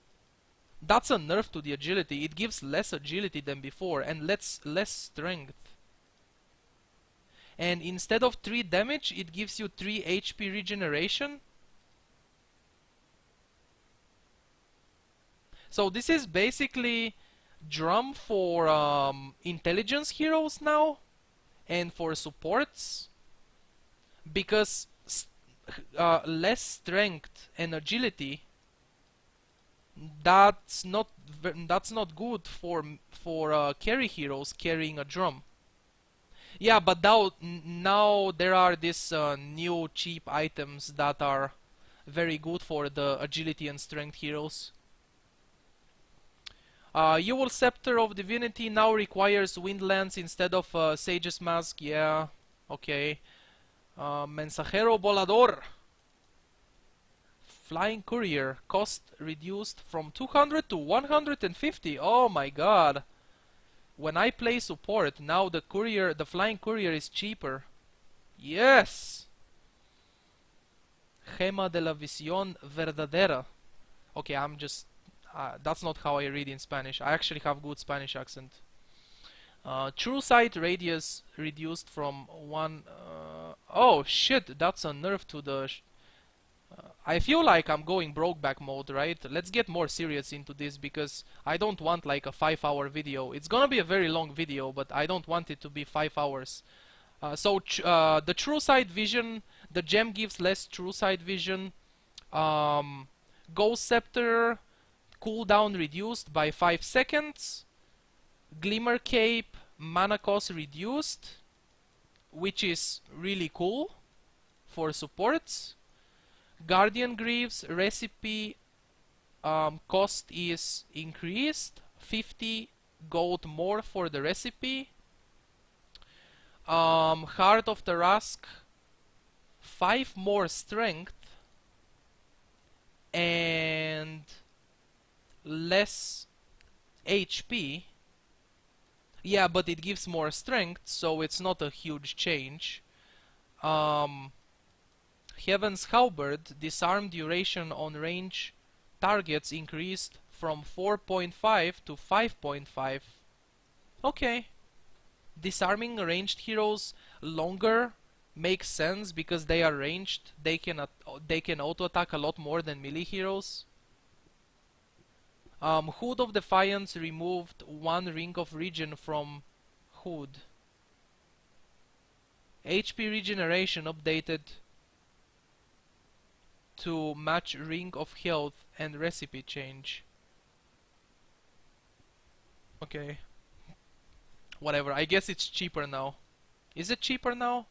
That's a nerf to the agility. It gives less agility than before and less strength. And instead of 3 damage, it gives you 3 HP regeneration. So this is basically drum for intelligence heroes now and for supports, because less strength and agility, that's not good for carry heroes carrying a drum. Yeah, but now there are these new cheap items that are very good for the agility and strength heroes. Ewell Scepter of Divinity now requires Windlance instead of Sage's Mask. Yeah, okay. Mensajero Volador. Flying Courier. Cost reduced from 200 to 150. Oh my god. When I play support, now the Flying Courier is cheaper. Yes! Gema de la Visión Verdadera. Okay, I'm just... that's not how I read in Spanish. I actually have good Spanish accent. True Sight Radius reduced from 1... oh shit, that's a nerf to the... I feel like I'm going Brokeback mode, right? Let's get more serious into this, because I don't want like a 5-hour video. It's gonna be a very long video, but I don't want it to be 5 hours. The True Sight Vision, the gem gives less True Sight Vision. Ghost Scepter, cooldown reduced by 5 seconds. Glimmer Cape, mana cost reduced, which is really cool for supports. Guardian Greaves recipe cost is increased, 50 gold more for the recipe. Heart of Tarask, 5 more strength and less HP. Yeah, but it gives more strength, so it's not a huge change. Heaven's Halberd, disarm duration on range targets increased from 4.5 to 5.5. Okay. Disarming ranged heroes longer makes sense because they are ranged. They can auto attack a lot more than melee heroes. Hood of Defiance removed 1 ring of regen from Hood. HP regeneration updated to match Ring of Health and recipe change. Okay. Whatever, I guess it's cheaper now. Is it cheaper now?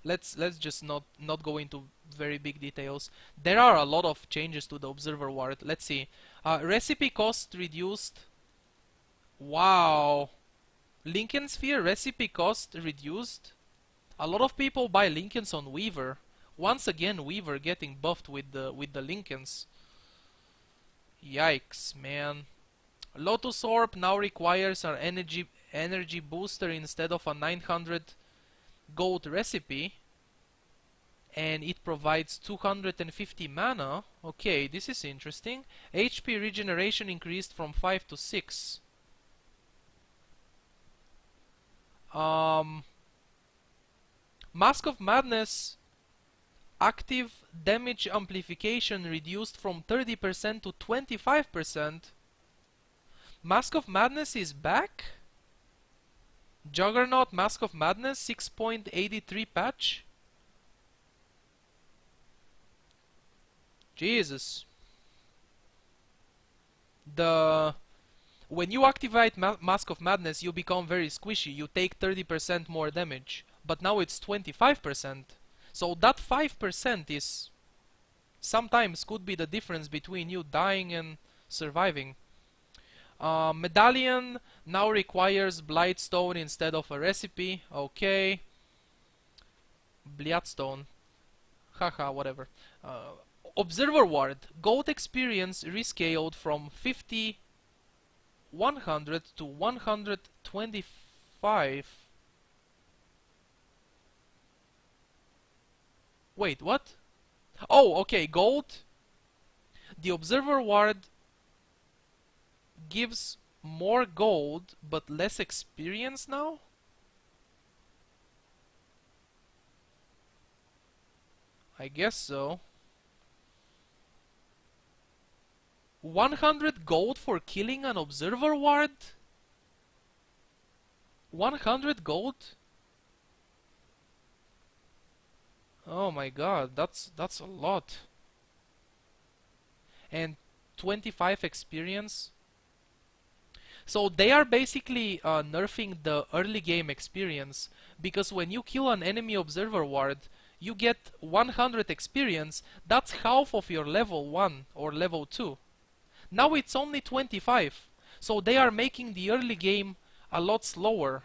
Let's just not go into very big details. There are a lot of changes to the Observer Ward. Let's see. Recipe cost reduced. Wow. Lincoln Sphere recipe cost reduced. A lot of people buy Lincolns on Weaver. Once again, Weaver getting buffed with the Lincolns. Yikes, man. Lotus Orb now requires an energy booster instead of a 900 gold recipe, and it provides 250 mana. Okay, this is interesting. HP regeneration increased from 5 to 6. Mask of Madness active damage amplification reduced from 30% to 25%. Mask of Madness is back? Juggernaut Mask of Madness 6.83 patch? Jesus. When you activate Mask of Madness, you become very squishy. You take 30% more damage. But now it's 25%. So that 5% is sometimes could be the difference between you dying and surviving. Medallion now requires Blightstone instead of a recipe. Okay. Blightstone. Haha, whatever. Observer Ward. Gold experience rescaled from 100 to 125. Wait, what? Oh, okay, gold. The observer ward gives more gold but less experience now? I guess so. 100 gold for killing an observer ward? 100 gold? Oh my god, that's a lot. And 25 experience. So they are basically nerfing the early game experience, because when you kill an enemy observer ward, you get 100 experience. That's half of your level 1 or level 2. Now it's only 25. So they are making the early game a lot slower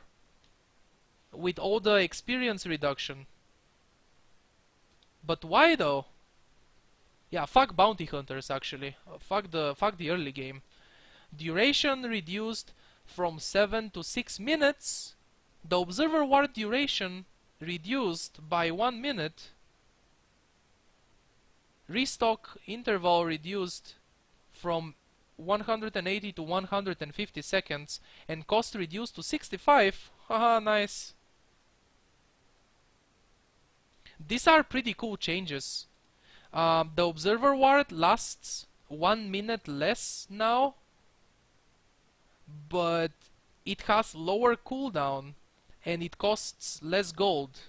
with all the experience reduction. But why though? Yeah, fuck bounty hunters actually. Fuck the early game. Duration reduced from 7 to 6 minutes. The observer ward duration reduced by 1 minute. Restock interval reduced from 180 to 150 seconds, and cost reduced to 65. Haha, nice. These are pretty cool changes. The observer ward lasts 1 minute less now, but it has lower cooldown and it costs less gold.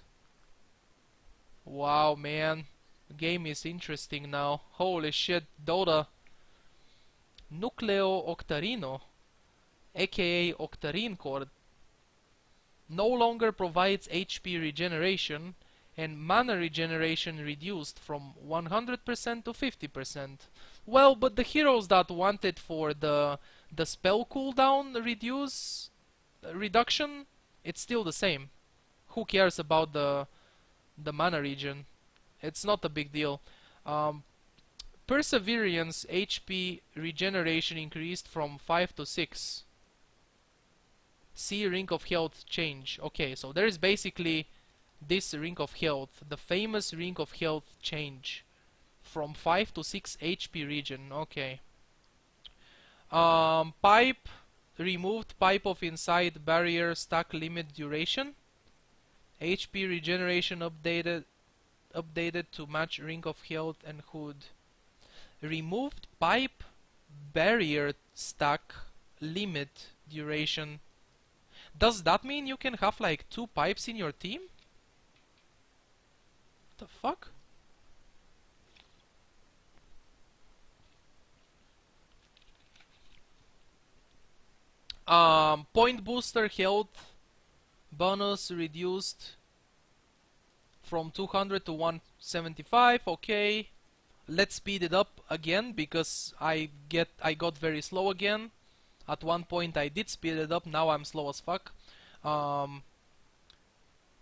Wow, man. The game is interesting now. Holy shit, Dota. Nucleo Octarino, aka Octarine Core, no longer provides HP regeneration, and mana regeneration reduced from 100% to 50%. Well, but the heroes that wanted for the spell cooldown reduction, it's still the same. Who cares about the mana regen? It's not a big deal. Perseverance HP regeneration increased from 5 to 6. See Ring of Health change. Okay, so there is basically this Ring of Health, the famous Ring of Health change from 5 to 6 HP regen. Okay. Pipe removed pipe of inside barrier stack limit duration. HP regeneration updated to match Ring of Health and Hood. Removed pipe barrier stack limit duration. Does that mean you can have like 2 pipes in your team? What the fuck? Point booster health bonus reduced from 200 to 175. Okay. Let's speed it up again because I got very slow again. At one point I did speed it up, now I'm slow as fuck.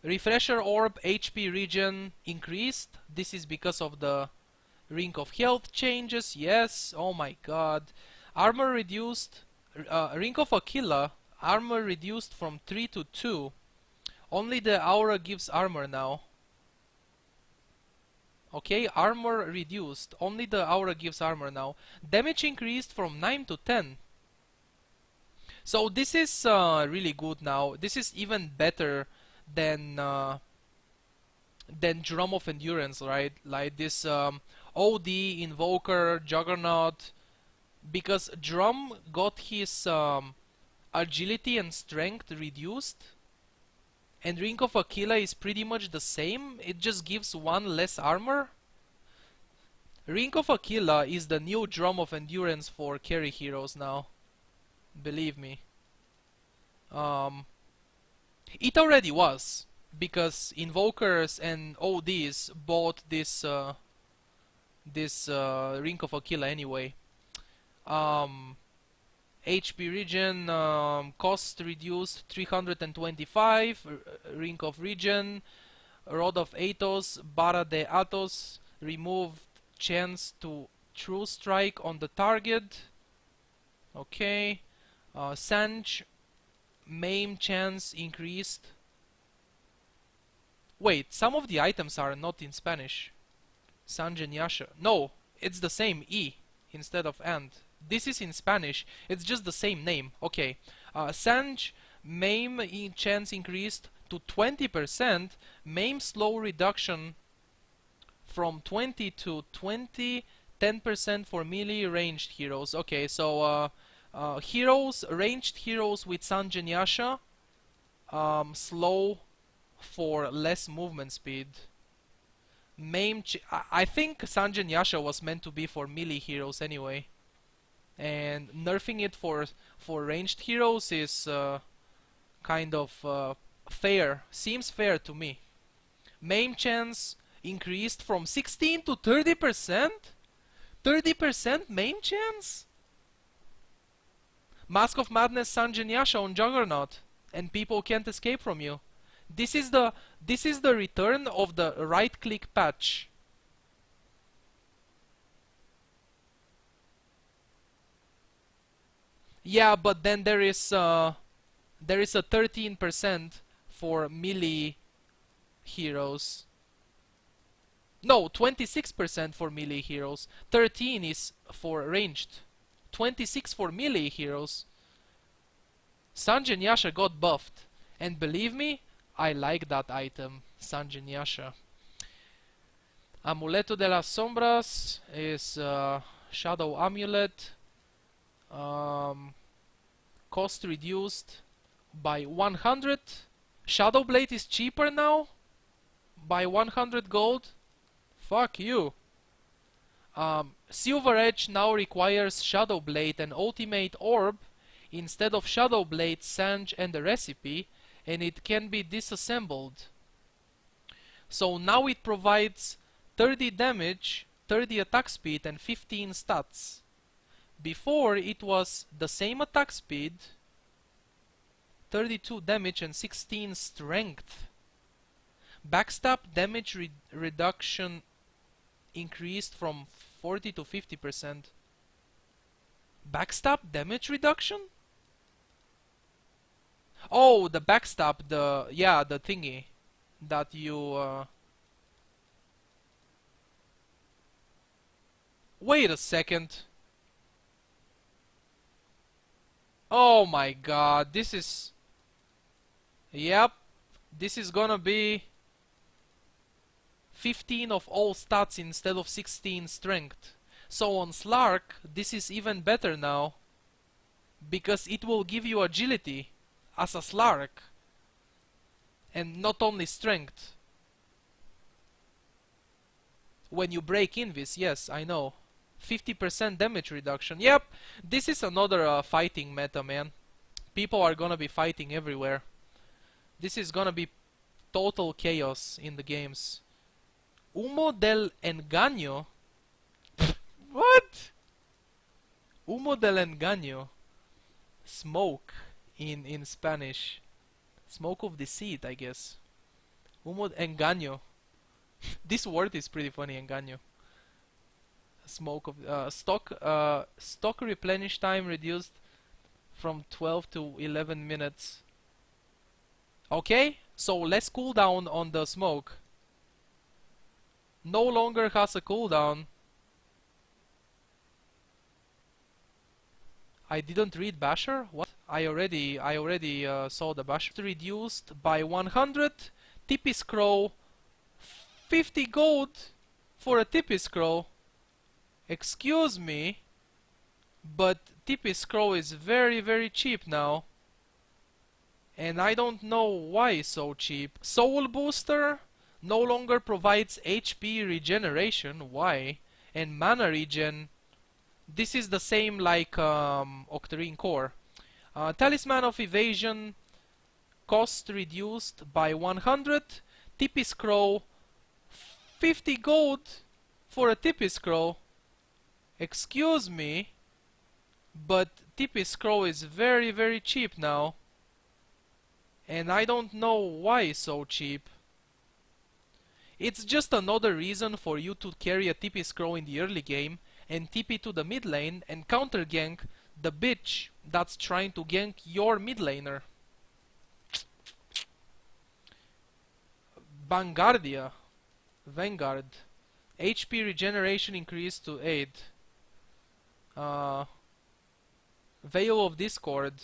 Refresher orb HP regen increased. This is because of the Ring of Health changes. Yes, oh my god. Armor reduced. Ring of Aquila. Armor reduced from 3 to 2. Only the aura gives armor now. Okay, armor reduced. Only the aura gives armor now. Damage increased from 9 to 10. So this is really good now. This is even better than Drum of Endurance, right? Like this OD, Invoker, Juggernaut. Because Drum got his agility and strength reduced. And Ring of Aquila is pretty much the same, it just gives 1 less armor. Ring of Aquila is the new Drum of Endurance for carry heroes now. Believe me. It already was, because Invokers and ODs bought this Ring of Aquila anyway. HP regen cost reduced 325. Ring of Regen, Rod of Athos, Bara de Athos removed chance to true strike on the target. Okay. Sanj maim chance increased. Wait, some of the items are not in Spanish. Sanjin Yasha. No, it's the same E instead of and. This is in Spanish. It's just the same name. Okay. Sanj MAME chance increased to 20%. MAME slow reduction from 20 to 20. 10% for melee ranged heroes. Okay, so heroes, ranged heroes with Sanjin Yasha, slow for less movement speed. I think Sanjin Yasha was meant to be for melee heroes anyway, and nerfing it for ranged heroes is kind of fair. Seems fair to me. MAME chance increased from 16 to 30%. 30% MAME chance. Mask of Madness Sanjin Yasha on Juggernaut, and people can't escape from you. This is the return of the right-click patch. Yeah, but then there is a 13% for melee heroes. No, 26% for melee heroes. 13 is for ranged. 26 for melee heroes. Sanjin Yasha got buffed, and believe me, I like that item, Sanjin Yasha. Amuleto de las Sombras is Shadow Amulet. Cost reduced by 100. Shadow Blade is cheaper now by 100 gold. Fuck you. Silver Edge now requires Shadow Blade and Ultimate Orb instead of Shadow Blade, Sanj, and the recipe, and it can be disassembled. So now it provides 30 damage, 30 attack speed, and 15 stats. Before it was the same attack speed, 32 damage, and 16 strength. Backstab damage reduction increased from 40 to 50%. Backstab damage reduction? Oh, the backstab, the thingy that you wait a second. Oh my god, this is... Yep, this is gonna be 15 of all stats instead of 16 strength. So on Slark, this is even better now, because it will give you agility as a Slark, and not only strength. When you break Invis, yes, I know. 50% damage reduction. Yep, this is another fighting meta, man. People are gonna be fighting everywhere. This is gonna be total chaos in the games. Humo del Engaño? What? Humo del Engaño. Smoke in Spanish. Smoke of deceit, I guess. Humo Engaño. This word is pretty funny, Engaño. Smoke of stock replenish time reduced from 12 to 11 minutes. Okay, so less cooldown on the smoke. No longer has a cooldown. I didn't read Basher? What? I already saw the Basher. Reduced by 100. Tippy Scroll. 50 gold for a Tippy Scroll. Excuse me, but Tippy Scroll is very, very cheap now. And I don't know why so cheap. Soul Booster no longer provides HP regeneration. Why? And mana regen. This is the same like Octarine Core. Talisman of Evasion. Cost reduced by 100. Tippy Scroll. 50 gold for a Tippy Scroll. Excuse me, but Tippy Scroll is very, very cheap now. And I don't know why so cheap. It's just another reason for you to carry a Tippy Scroll in the early game and TP to the mid lane and counter gank the bitch that's trying to gank your mid laner. Vanguard. HP regeneration increased to 8. Uh, Veil of Discord.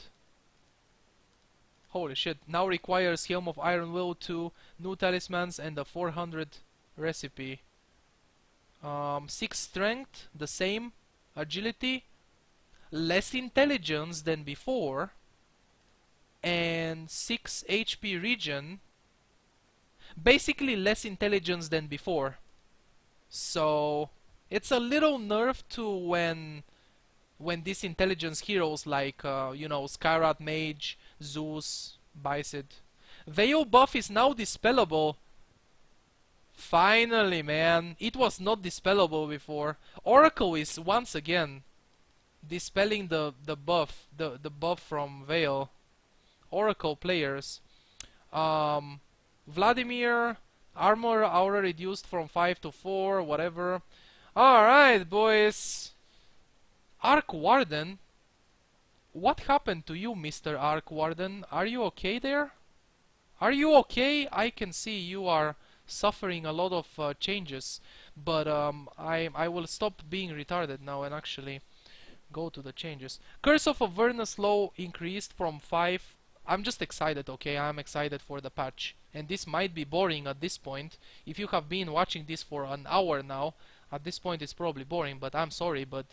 Holy shit. Now requires Helm of Iron Will, 2 new talismans, and a 400 recipe. 6 strength, the same. Agility, less intelligence than before, and 6 HP regen. Basically less intelligence than before. So it's a little nerf to when these intelligence heroes like you know, Skyrat Mage, Zeus, Bicid. Veil buff is now dispellable. Finally, man. It was not dispellable before. Oracle is once again dispelling the buff from Veil. Oracle players. Vladimir, armor aura reduced from 5 to 4, whatever. Alright, boys. Arc Warden. What happened to you, Mr. Arc Warden? Are you okay there? Are you okay? I can see you are suffering a lot of changes, but I will stop being retarded now and actually go to the changes. Curse of Avernus Law increased from 5. I'm just excited, okay? I'm excited for the patch. And this might be boring at this point. If you have been watching this for an hour now, at this point it's probably boring, but I'm sorry, but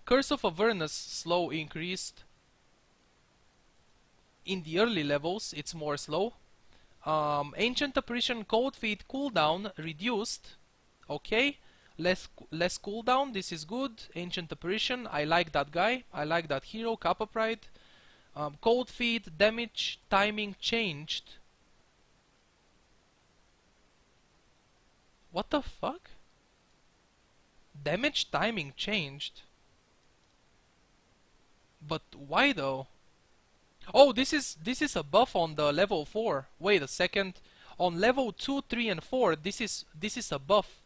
Curse of Avernus slow increased. In the early levels, it's more slow. Ancient Apparition Cold Feet cooldown reduced. Okay, less cooldown. This is good. Ancient Apparition. I like that guy. I like that hero. Kappa Pride. Cold Feet damage timing changed. What the fuck? Damage timing changed. But why though? Oh, this is a buff on the level 4. Wait a second. On level 2, 3 and 4, this is a buff.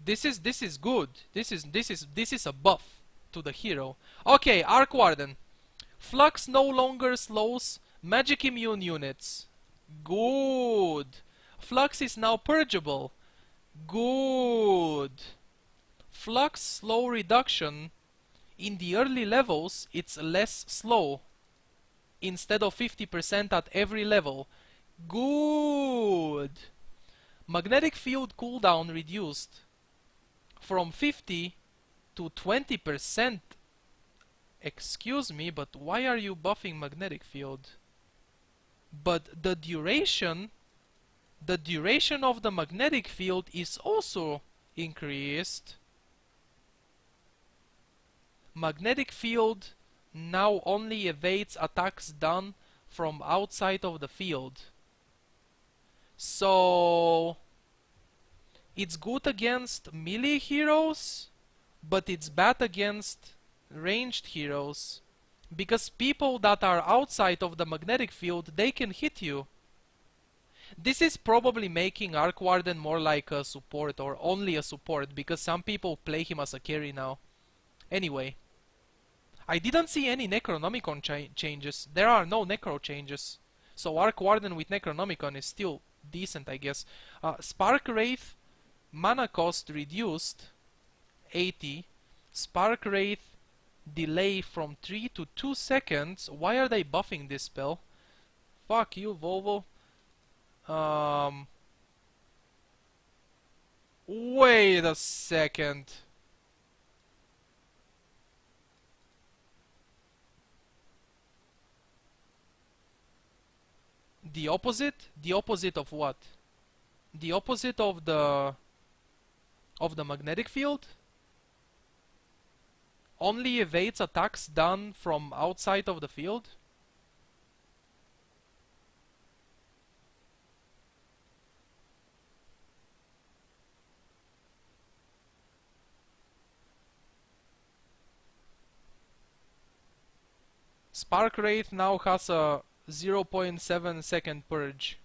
This is good. This is a buff to the hero. Okay, Arc Warden. Flux no longer slows magic immune units. Good. Flux is now purgeable. Good. Flux slow reduction. In the early levels, it's less slow. Instead of 50% at every level. Good. Magnetic field cooldown reduced from 50 to 20%. Excuse me, but why are you buffing magnetic field? But the duration of the magnetic field is also increased. Magnetic field now only evades attacks done from outside of the field. So it's good against melee heroes, but it's bad against ranged heroes. Because people that are outside of the magnetic field, they can hit you. This is probably making Arc Warden more like a support, or only a support, because some people play him as a carry now. Anyway, I didn't see any Necronomicon changes. There are no Necro changes. So Arc Warden with Necronomicon is still decent, I guess. Spark Wraith, mana cost reduced, 80. Spark Wraith, delay from 3 to 2 seconds. Why are they buffing this spell? Fuck you, Volvo. Wait a second. The opposite? The opposite of what? The opposite of the magnetic field? Only evades attacks done from outside of the field? Spark Wraith now has a 0.7 second purge.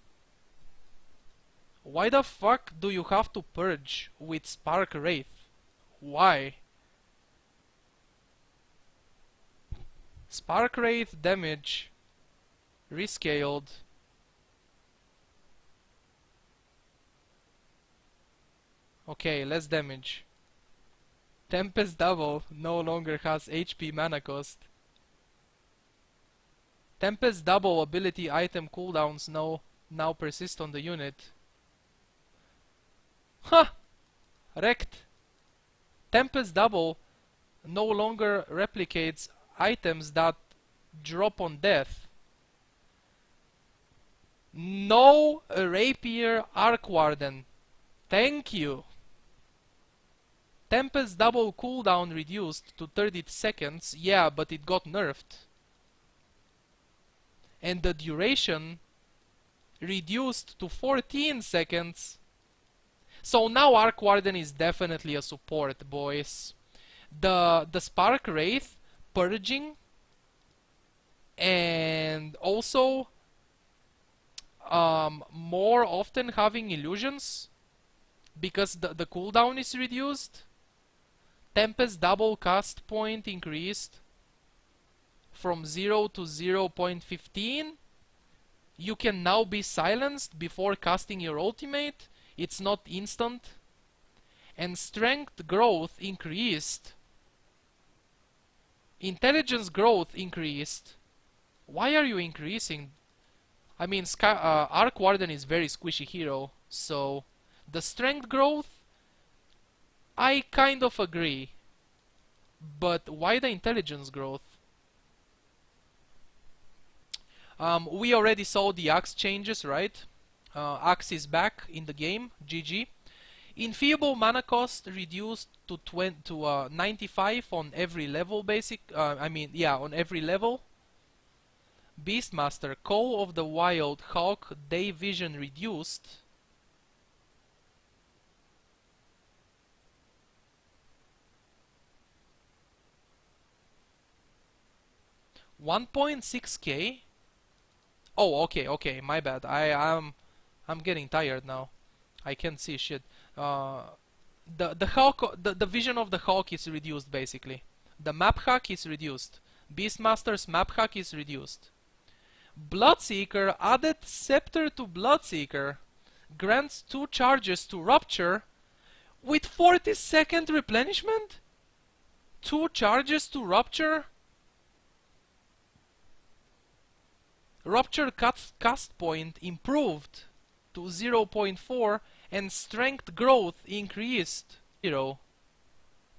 Why the fuck do you have to purge with Spark Wraith? Why? Spark Wraith damage Rescaled. Okay, less damage. Tempest Double no longer has HP mana cost. Tempest Double ability item cooldowns now persist on the unit. Ha! Wrecked. Tempest Double no longer replicates items that drop on death. No Rapier Arc Warden. Thank you. Tempest Double cooldown reduced to 30 seconds. Yeah, but it got nerfed. And the duration reduced to 14 seconds. So now Arc Warden is definitely a support, boys. The Spark Wraith purging and also more often having illusions because the cooldown is reduced. Tempest double cast point increased from 0 to 0.15. You can now be silenced before casting your ultimate. It's not instant. And strength growth increased. Intelligence growth increased. Why are you increasing? I mean, Arc Warden is very squishy hero, so the strength growth, I kind of agree. But why the intelligence growth? We already saw the Axe changes, right? Axe is back in the game, GG. Enfeeble mana cost reduced to 95 on every level, on every level. Beastmaster, Call of the Wild, Hawk, Day Vision reduced. $1.6k. Oh, okay, my bad. I'm getting tired now. I can't see shit. The Hawk, the vision of the Hawk is reduced basically. The map hack is reduced. Beastmaster's map hack is reduced. Bloodseeker added Scepter to Bloodseeker. Grants 2 charges to Rupture with 40-second replenishment? 2 charges to Rupture? Rupture cast point improved to 0.4 and strength growth increased. Hero.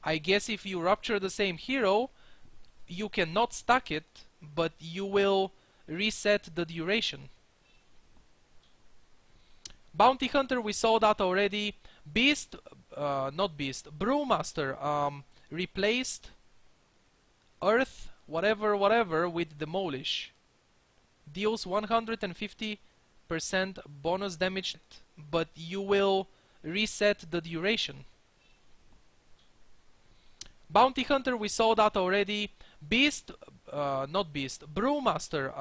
I guess if you rupture the same hero, you cannot stack it, but you will reset the duration. Bounty Hunter, we saw that already. Brewmaster replaced Earth whatever with Demolish. Deals 150% bonus damage, but you will reset the duration. Bounty Hunter, we saw that already. Brewmaster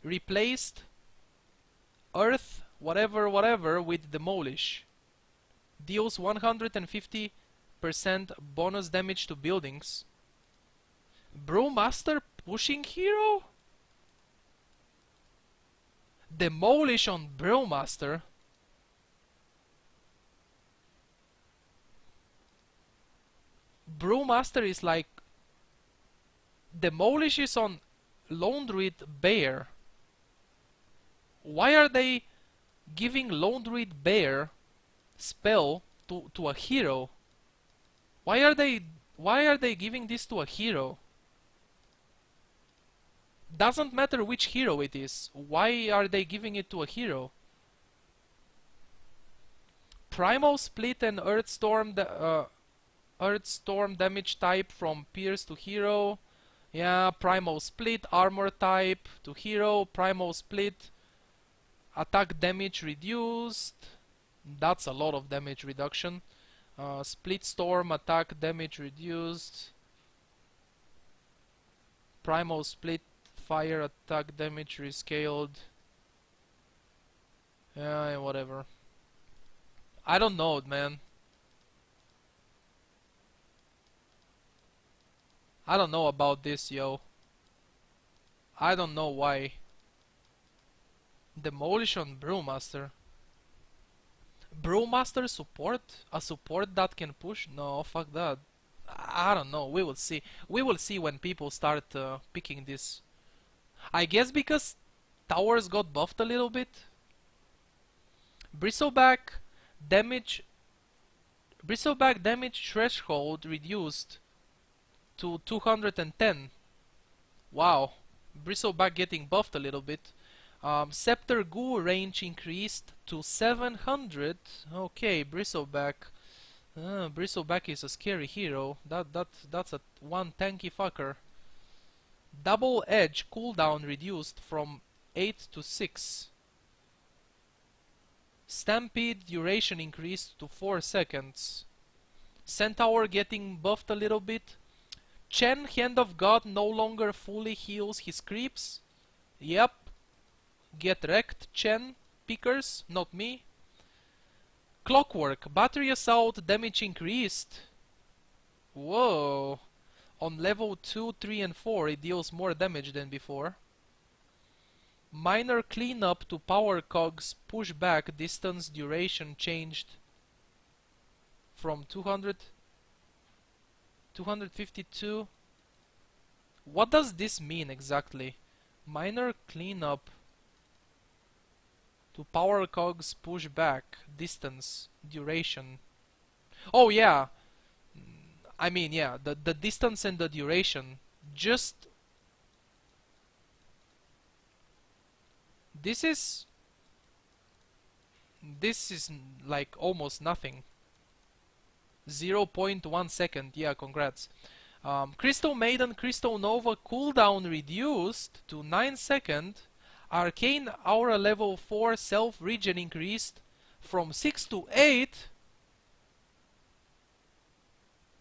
replaced Earth whatever with Demolish. Deals 150% bonus damage to buildings. Brewmaster pushing hero? Demolish on Brewmaster? Brewmaster is like... Demolish is on Lone Druid Bear. Why are they giving Lone Druid Bear spell to a hero? Why are they giving this to a hero? Doesn't matter which hero it is. Why are they giving it to a hero? Primal Split and Earthstorm damage type from Pierce to hero. Yeah, Primal Split, armor type to hero. Primal Split, attack damage reduced. That's a lot of damage reduction. Split Storm, attack damage reduced. Primal Split, fire attack damage rescaled. Yeah, whatever. I don't know, man. I don't know about this, yo. I don't know why. Demolish on Brewmaster. Brewmaster support? A support that can push? No, fuck that. I don't know. We will see. We will see when people start picking this. I guess because towers got buffed a little bit. Bristleback damage. Bristleback damage threshold reduced to 210. Wow. Bristleback getting buffed a little bit. Scepter Goo range increased to 700. Okay, Bristleback. Bristleback is a scary hero. That's a one tanky fucker. Double Edge cooldown reduced from 8 to 6. Stampede duration increased to 4 seconds. Centaur getting buffed a little bit. Chen, Hand of God, no longer fully heals his creeps. Yep. Get wrecked, Chen. Pickers, not me. Clockwork, battery assault damage increased. Whoa. On level 2, 3 and 4 it deals more damage than before. Minor cleanup to power cogs pushback distance duration changed from 252. What does this mean exactly? Minor cleanup to power cogs pushback distance duration. Oh yeah, I mean yeah, the distance and the duration. Just this is like almost nothing. 0.1 second. Yeah, congrats. Crystal Maiden, Crystal Nova cooldown reduced to 9 seconds. Arcane Aura level 4 self regen increased from 6 to 8.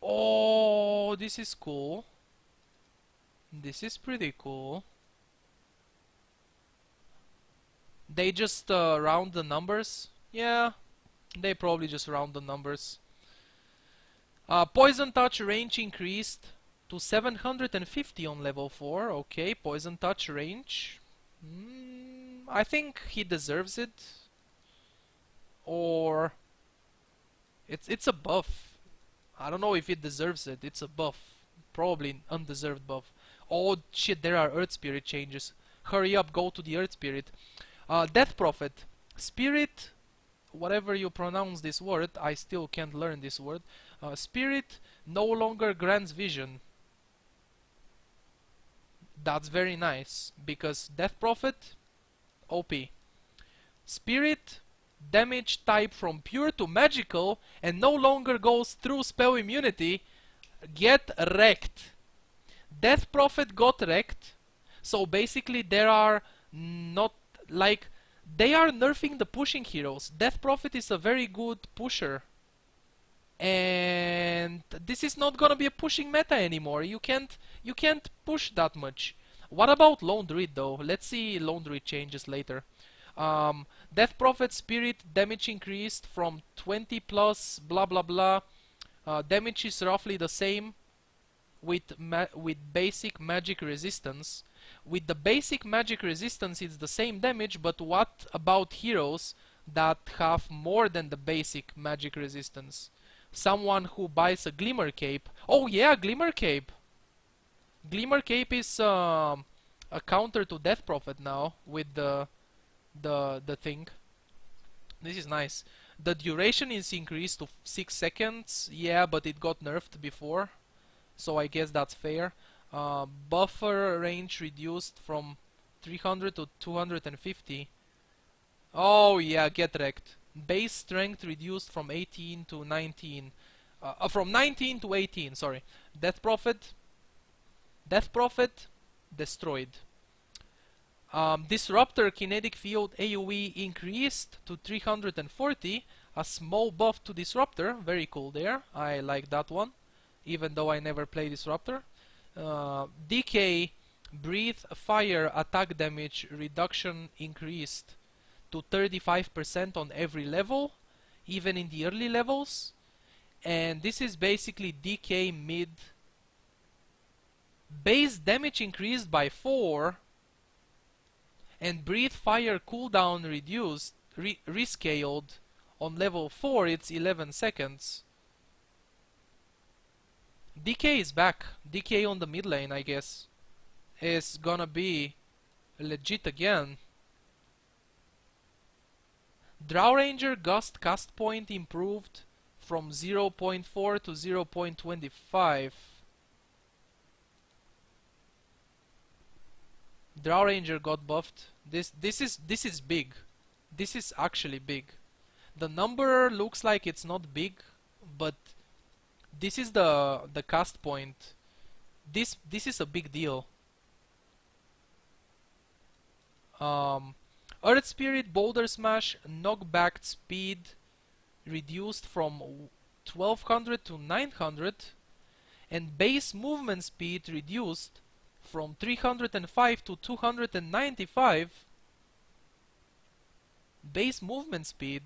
Oh, this is cool. This is pretty cool. They just round the numbers. Yeah, they probably just round the numbers. Poison Touch range increased to 750 on level 4. Okay, Poison Touch range. I think he deserves it. Or it's a buff. I don't know if it deserves it. It's a buff. Probably an undeserved buff. Oh shit, there are Earth Spirit changes. Hurry up, go to the Earth Spirit. Death Prophet. Spirit, whatever you pronounce this word, I still can't learn this word. Spirit no longer grants vision. That's very nice, because Death Prophet, OP. Spirit, damage type from pure to magical, and no longer goes through spell immunity. Get wrecked. Death Prophet got wrecked, so basically there are not, like, they are nerfing the pushing heroes. Death Prophet is a very good pusher. And this is not gonna be a pushing meta anymore. You can't push that much. What about Lone Druid though? Let's see Lone Druid changes later. Death Prophet Spirit damage increased from 20 plus blah blah blah. Damage is roughly the same with basic magic resistance. With the basic magic resistance it's the same damage, but what about heroes that have more than the basic magic resistance? Someone who buys a Glimmer Cape. Oh yeah, Glimmer Cape. Glimmer Cape is a counter to Death Prophet now with the thing. This is nice. The duration is increased to 6 seconds. Yeah, but it got nerfed before, so I guess that's fair. Buffer range reduced from 300 to 250. Oh yeah, get wrecked. Base strength reduced from 18 to 19. From 19 to 18, sorry. Death Prophet destroyed. Disruptor kinetic field AoE increased to 340. A small buff to Disruptor. Very cool there. I like that one, even though I never play Disruptor. DK Breathe Fire attack damage reduction increased to 35% on every level, even in the early levels. And this is basically DK mid. Base damage increased by 4, And breathe fire cooldown rescaled on level 4, it's 11 seconds. DK is back. DK on the mid lane, I guess, is gonna be legit again. Drow Ranger Gust cast point improved from 0.4 to 0.25. Drow Ranger got buffed. This is big. This is actually big. The number looks like it's not big, but this is the cast point. This is a big deal. Earth Spirit Boulder Smash knockback speed reduced from 1200 to 900, and base movement speed reduced from 305 to 295. Base movement speed,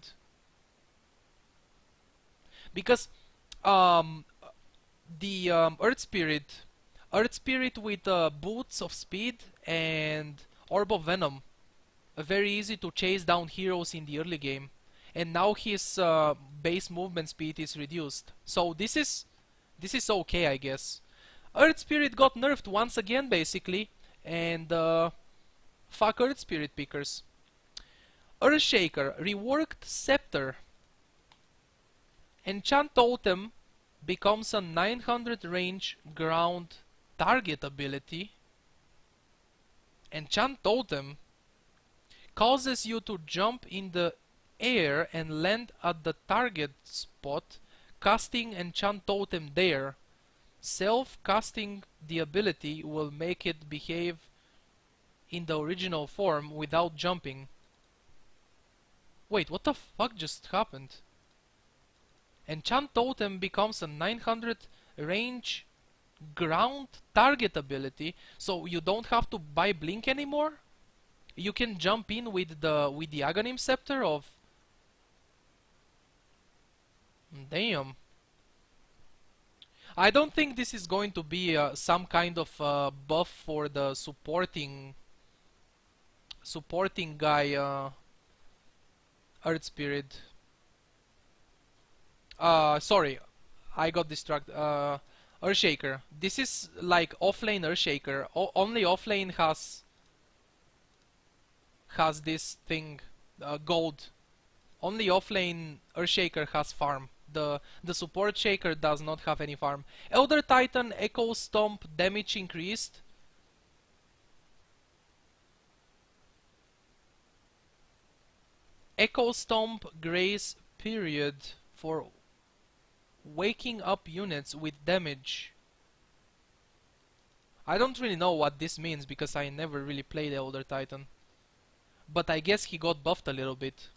because the Earth Spirit with boots of speed and Orb of Venom, very easy to chase down heroes in the early game, and now his base movement speed is reduced. So this is okay, I guess. Earth Spirit got nerfed once again, basically, and fuck Earth Spirit pickers. Earthshaker reworked Scepter. Enchant Totem becomes a 900 range ground target ability. Enchant Totem causes you to jump in the air and land at the target spot, casting Enchant Totem there. Self-casting the ability will make it behave in the original form without jumping. Wait, what the fuck just happened? Enchant Totem becomes a 900 range ground target ability, so you don't have to buy Blink anymore? You can jump in with the Aghanim Scepter of... Damn. I don't think this is going to be some kind of buff for the supporting guy, Earth Spirit. Sorry, I got distracted. Earthshaker. This is like offlane Earthshaker. Only offlane has this thing, gold. Only offlane Earthshaker has farm. The support shaker does not have any farm. Elder Titan Echo Stomp damage increased. Echo Stomp grace period for waking up units with damage. I don't really know what this means because I never really played Elder Titan. But I guess he got buffed a little bit.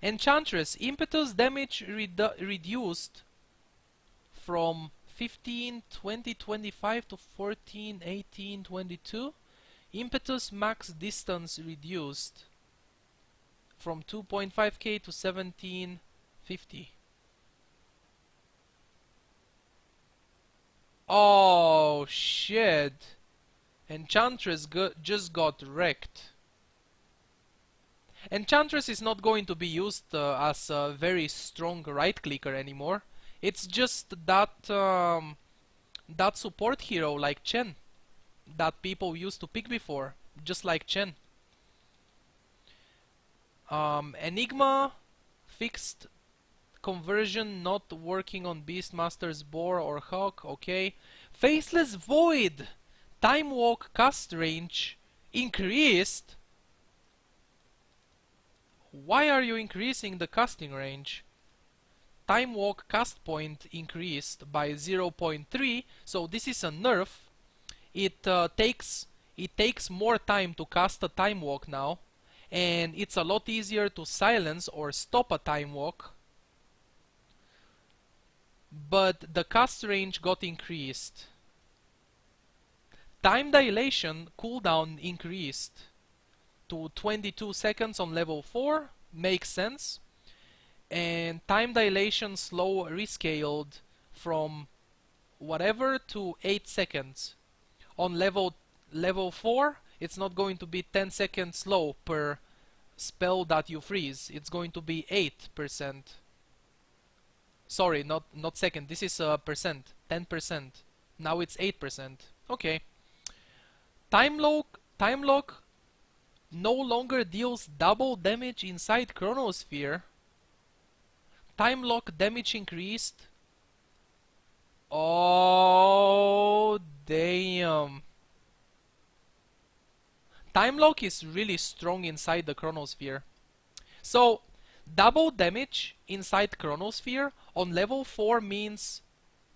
Enchantress, impetus damage reduced from 15, 20, 25 to 14, 18, 22. Impetus max distance reduced from 2.5k to 1750. Oh shit! Enchantress just got wrecked. Enchantress is not going to be used as a very strong right clicker anymore. It's just that that support hero like Chen that people used to pick before, just like Chen. Enigma fixed conversion not working on Beastmaster's Boar or Hawk. Okay. Faceless Void Time Walk cast range increased. Why are you increasing the casting range? Time Walk cast point increased by 0.3, so this is a nerf. It takes more time to cast a Time Walk now, and it's a lot easier to silence or stop a Time Walk. But the cast range got increased. Time dilation cooldown increased to 22 seconds on level 4, makes sense. And time dilation slow rescaled from whatever to 8 seconds. On level 4 It's not going to be 10 seconds slow per spell that you freeze. It's going to be 8%. Sorry, not second. This is percent. 10%. Now it's 8%. Okay. Time lock no longer deals double damage inside Chronosphere. Time lock damage increased. Oh, damn. Time lock is really strong inside the Chronosphere. So, double damage inside Chronosphere on level 4 means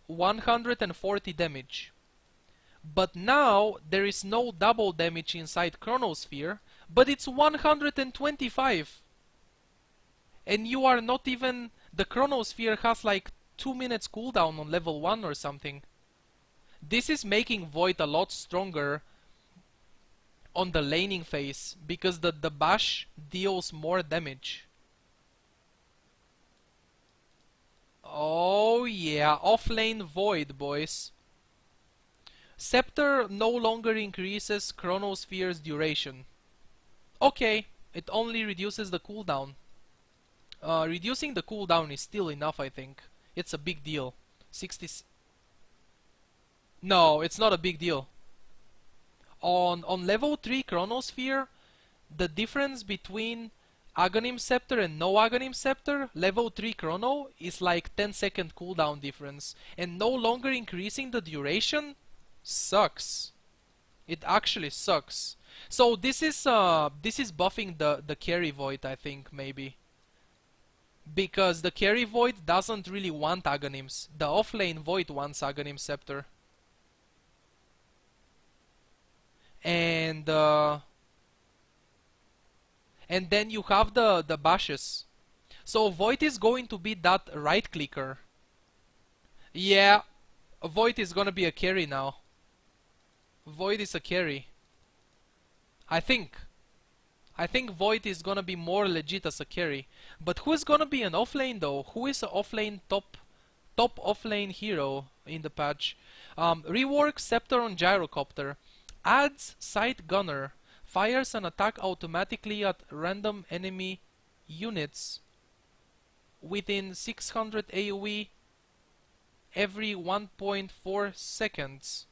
140 damage. But now there is no double damage inside Chronosphere, but it's 125. And you are not even... The Chronosphere has like 2 minutes cooldown on level 1 or something. This is making Void a lot stronger on the laning phase, because the bash deals more damage. Oh yeah, offlane Void, boys. Scepter no longer increases Chronosphere's duration. Okay, it only reduces the cooldown. Reducing the cooldown is still enough, I think. It's a big deal. 60... No, it's not a big deal. On level 3 Chronosphere, the difference between Aghanim Scepter and no Aghanim Scepter, level 3 Chrono, is like 10-second cooldown difference. And no longer increasing the duration sucks. It actually sucks. So this is buffing the carry Void, I think, maybe. Because the carry Void doesn't really want Aghanims. The offlane Void wants Aghanim Scepter. And then you have the bashes. So Void is going to be that right clicker. Yeah, Void is gonna be a carry now. Void is a carry. I think Void is gonna be more legit as a carry. But who is gonna be an offlane though? Who is an offlane top offlane hero in the patch? Rework Scepter on Gyrocopter. Adds Sight Gunner. Fires an attack automatically at random enemy units within 600 AoE every 1.4 seconds.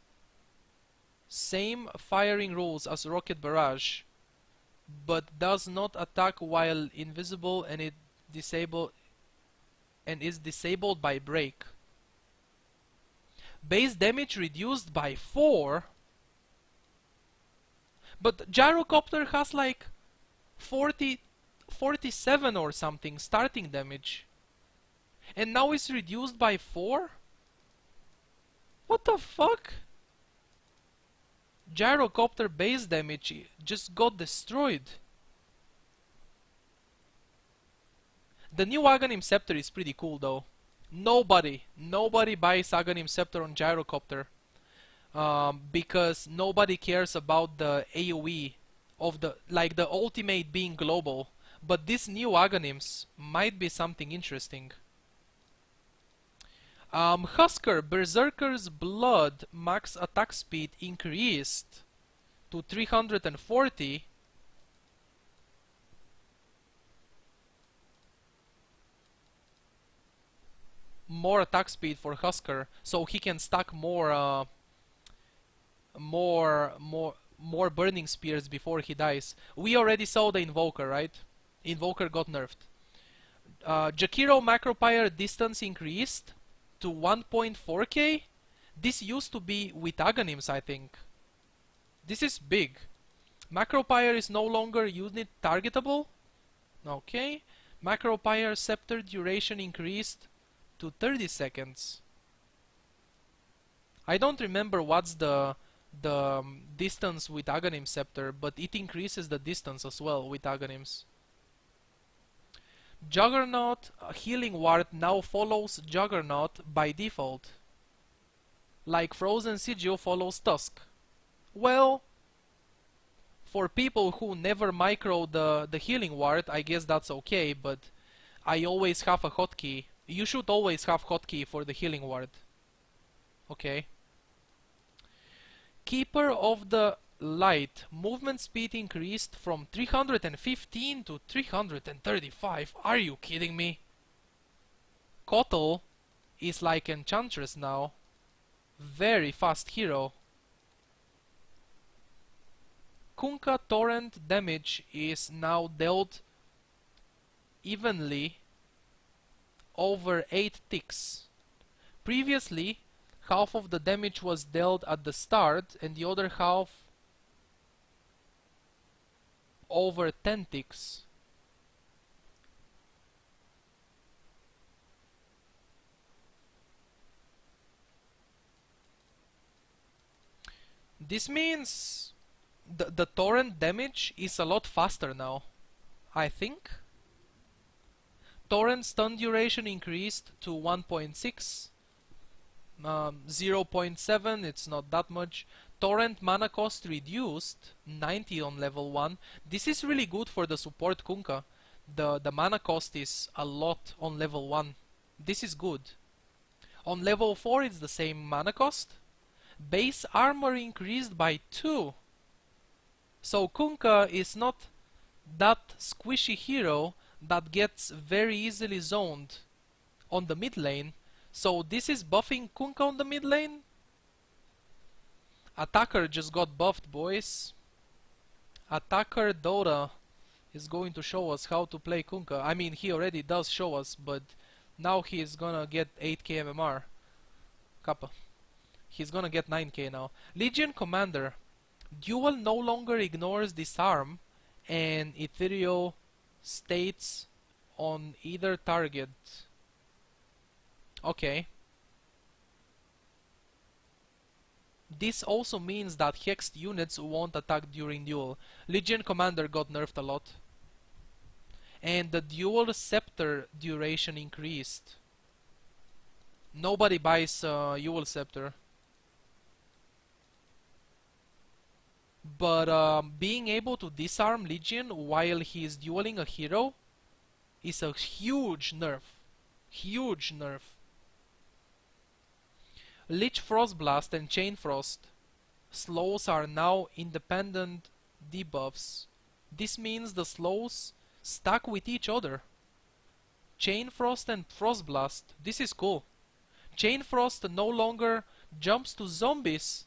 Same firing rules as Rocket Barrage, but does not attack while invisible, and is disabled by break. Base damage reduced by 4. But Gyrocopter has like 47 or something starting damage. And now it's reduced by 4? What the fuck? Gyrocopter base damage just got destroyed. The new Aghanim Scepter is pretty cool though. Nobody buys Aghanim Scepter on Gyrocopter. Because nobody cares about the AoE of the ultimate being global. But these new Aghanims might be something interesting. Husker, Berserker's Blood max attack speed increased to 340. More attack speed for Husker, so he can stack more burning spears before he dies. We already saw the Invoker, right? Invoker got nerfed. Jakiro Macropyre distance increased to 1.4k. This used to be with Aghanims, I think. This is big. Macropyre is no longer unit targetable. Okay. Macropyre Scepter duration increased to 30 seconds. I don't remember what's the distance with Aghanim Scepter, but it increases the distance as well with Aghanims. Juggernaut Healing Ward now follows Juggernaut by default, like Frozen Sigil follows Tusk. Well, for people who never micro the Healing Ward, I guess that's okay, but I always have a hotkey. You should always have hotkey for the Healing Ward. Okay. Keeper of the Light. Movement speed increased from 315 to 335. Are you kidding me? Kotal is like Enchantress now. Very fast hero. Kunkka torrent damage is now dealt evenly over 8 ticks. Previously, half of the damage was dealt at the start and the other half over 10 ticks. This means the torrent damage is a lot faster now, I think. Torrent stun duration increased to 1.6. 0.7, it's not that much. Torrent mana cost reduced 90 on level 1. This is really good for the support Kunkka. The mana cost is a lot on level 1. This is good. On level 4 it's the same mana cost. Base armor increased by 2. So Kunkka is not that squishy hero that gets very easily zoned on the mid lane. So this is buffing Kunkka on the mid lane. Attacker just got buffed, boys. Attacker Dota is going to show us how to play Kunkka. I mean, he already does show us, but now he is gonna get 8k MMR. Kappa. He's gonna get 9k now. Legion Commander. Duel no longer ignores disarm and ethereal states on either target. Okay. This also means that hexed units won't attack during duel. Legion Commander got nerfed a lot. And the dual scepter duration increased. Nobody buys Dual Scepter. But being able to disarm Legion while he is dueling a hero is a huge nerf. Huge nerf. Lich Frostblast and Chain Frost slows are now independent debuffs. This means the slows stack with each other. Chain Frost and Frostblast. This is cool. Chain Frost no longer jumps to zombies.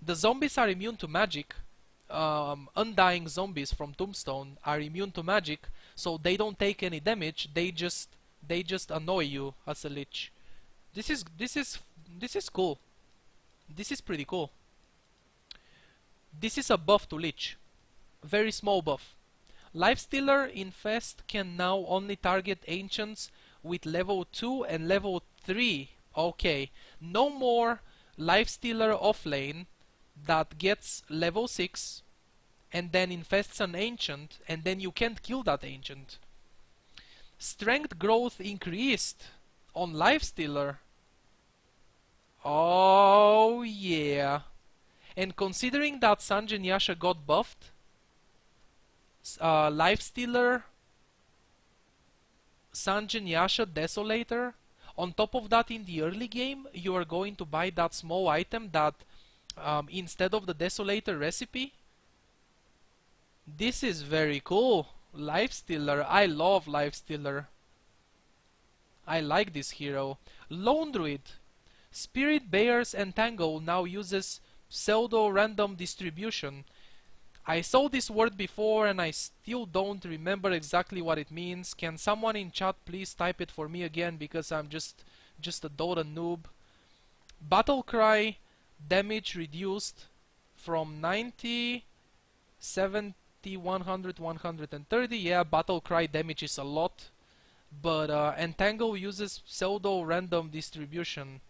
The zombies are immune to magic. Undying zombies from Tombstone are immune to magic, so they don't take any damage. They just annoy you as a lich. This is cool. This is pretty cool. This is a buff to lich. Very small buff. Lifestealer Infest can now only target ancients with level 2 and level 3. Okay, no more Lifestealer offlane that gets level 6 and then infests an ancient and then you can't kill that ancient. Strength growth increased on Lifestealer. Oh yeah. And considering that Sanjin Yasha got buffed, Lifestealer, Sanjin Yasha Desolator, on top of that in the early game you are going to buy that small item that instead of the Desolator recipe. This is very cool. Lifestealer, I love Lifestealer. I like this hero. Lone Druid. Spirit Bear's Entangle now uses pseudo-random distribution. I saw this word before and I still don't remember exactly what it means. Can someone in chat please type it for me again, because I'm just a Dota noob. Battle Cry damage reduced from 90, 70, 100, 130. Yeah, Battle Cry damage is a lot. But Entangle uses pseudo-random distribution.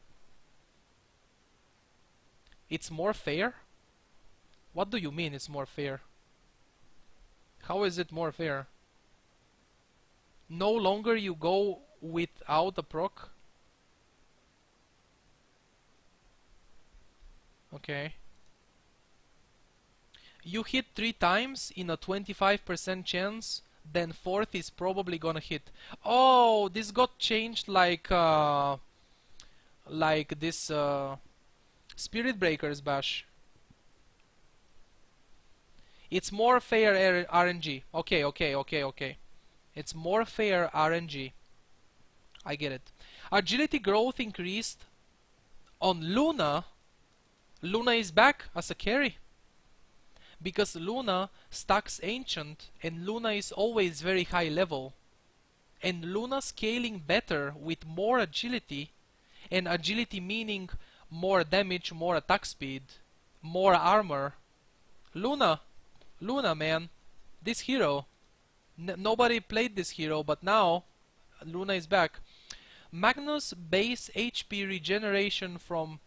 It's more fair? What do you mean it's more fair? How is it more fair? No longer you go without a proc? Okay. You hit 3 times in a 25% chance, then 4th is probably gonna hit. Oh, this got changed like this Spirit Breakers bash. It's more fair RNG. Okay, okay, okay, okay. It's more fair RNG. I get it. Agility growth increased on Luna. Luna is back as a carry. Because Luna stacks Ancient and Luna is always very high level. And Luna scaling better with more agility, and agility meaning more damage, more attack speed, more armor. Luna, Luna man, this hero. Nobody played this hero, but now Luna is back. Magnus base HP regeneration from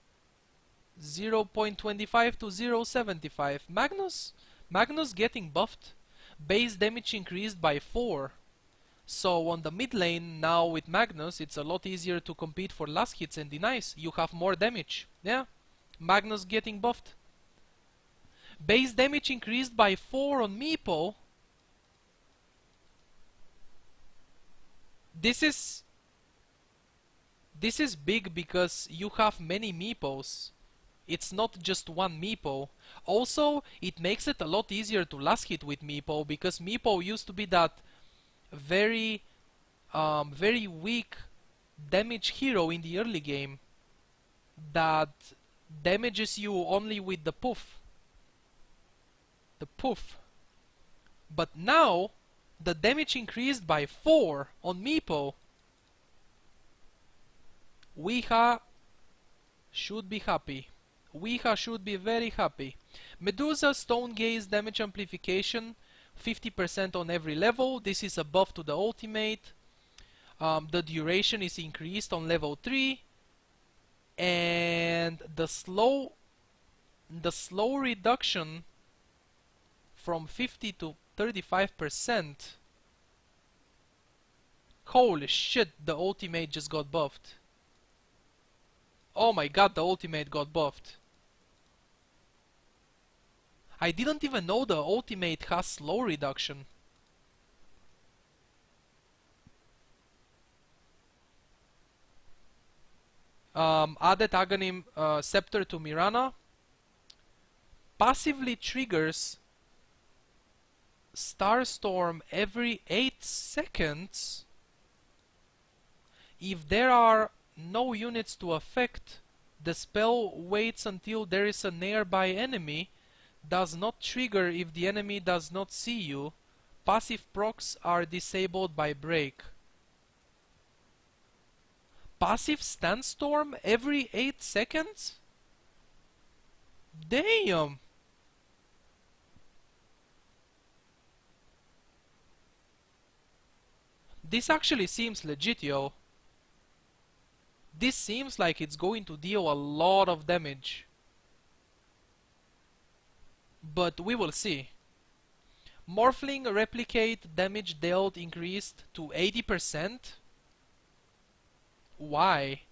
0.25 to 0.75. Magnus getting buffed. Base damage increased by 4. So on the mid lane now with Magnus, it's a lot easier to compete for last hits and denies. You have more damage. Yeah, Magnus getting buffed. Base damage increased by 4 on Meepo. This is big because you have many Meepos. It's not just one Meepo. Also, it makes it a lot easier to last hit with Meepo because Meepo used to be that very weak damage hero in the early game that damages you only with the poof. The poof. But now the damage increased by 4 on Meepo. Weeha should be happy. Weeha should be very happy. Medusa Stone Gaze damage amplification 50% on every level. This is a buff to the ultimate. The duration is increased on level 3. And the slow reduction from 50 to 35%. Holy shit, the ultimate just got buffed. Oh my god, the ultimate got buffed. I didn't even know the ultimate has slow reduction. Added Aghanim Scepter to Mirana. Passively triggers Starstorm every 8 seconds. If there are no units to affect, the spell waits until there is a nearby enemy. Does not trigger if the enemy does not see you. Passive procs are disabled by break. Passive Sandstorm every 8 seconds? Damn! This actually seems legit, yo. This seems like it's going to deal a lot of damage. But we will see. Morphling Replicate damage dealt increased to 80%. Why?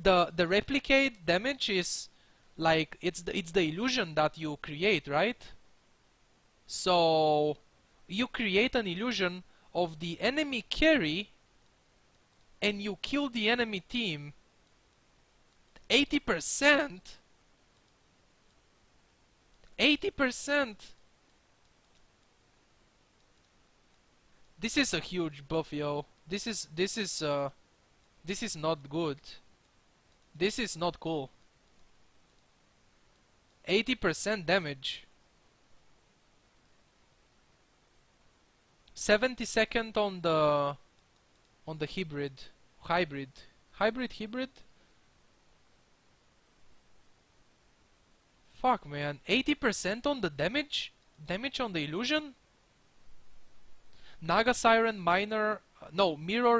The replicate damage is like it's the illusion that you create, right? So you create an illusion of the enemy carry and you kill the enemy team. 80%? 80%? This is a huge buff, yo. This is not good. This is not cool. 80% damage. 70-second on the hybrid. Fuck, man. 80% on the damage on the illusion. Naga Siren mirror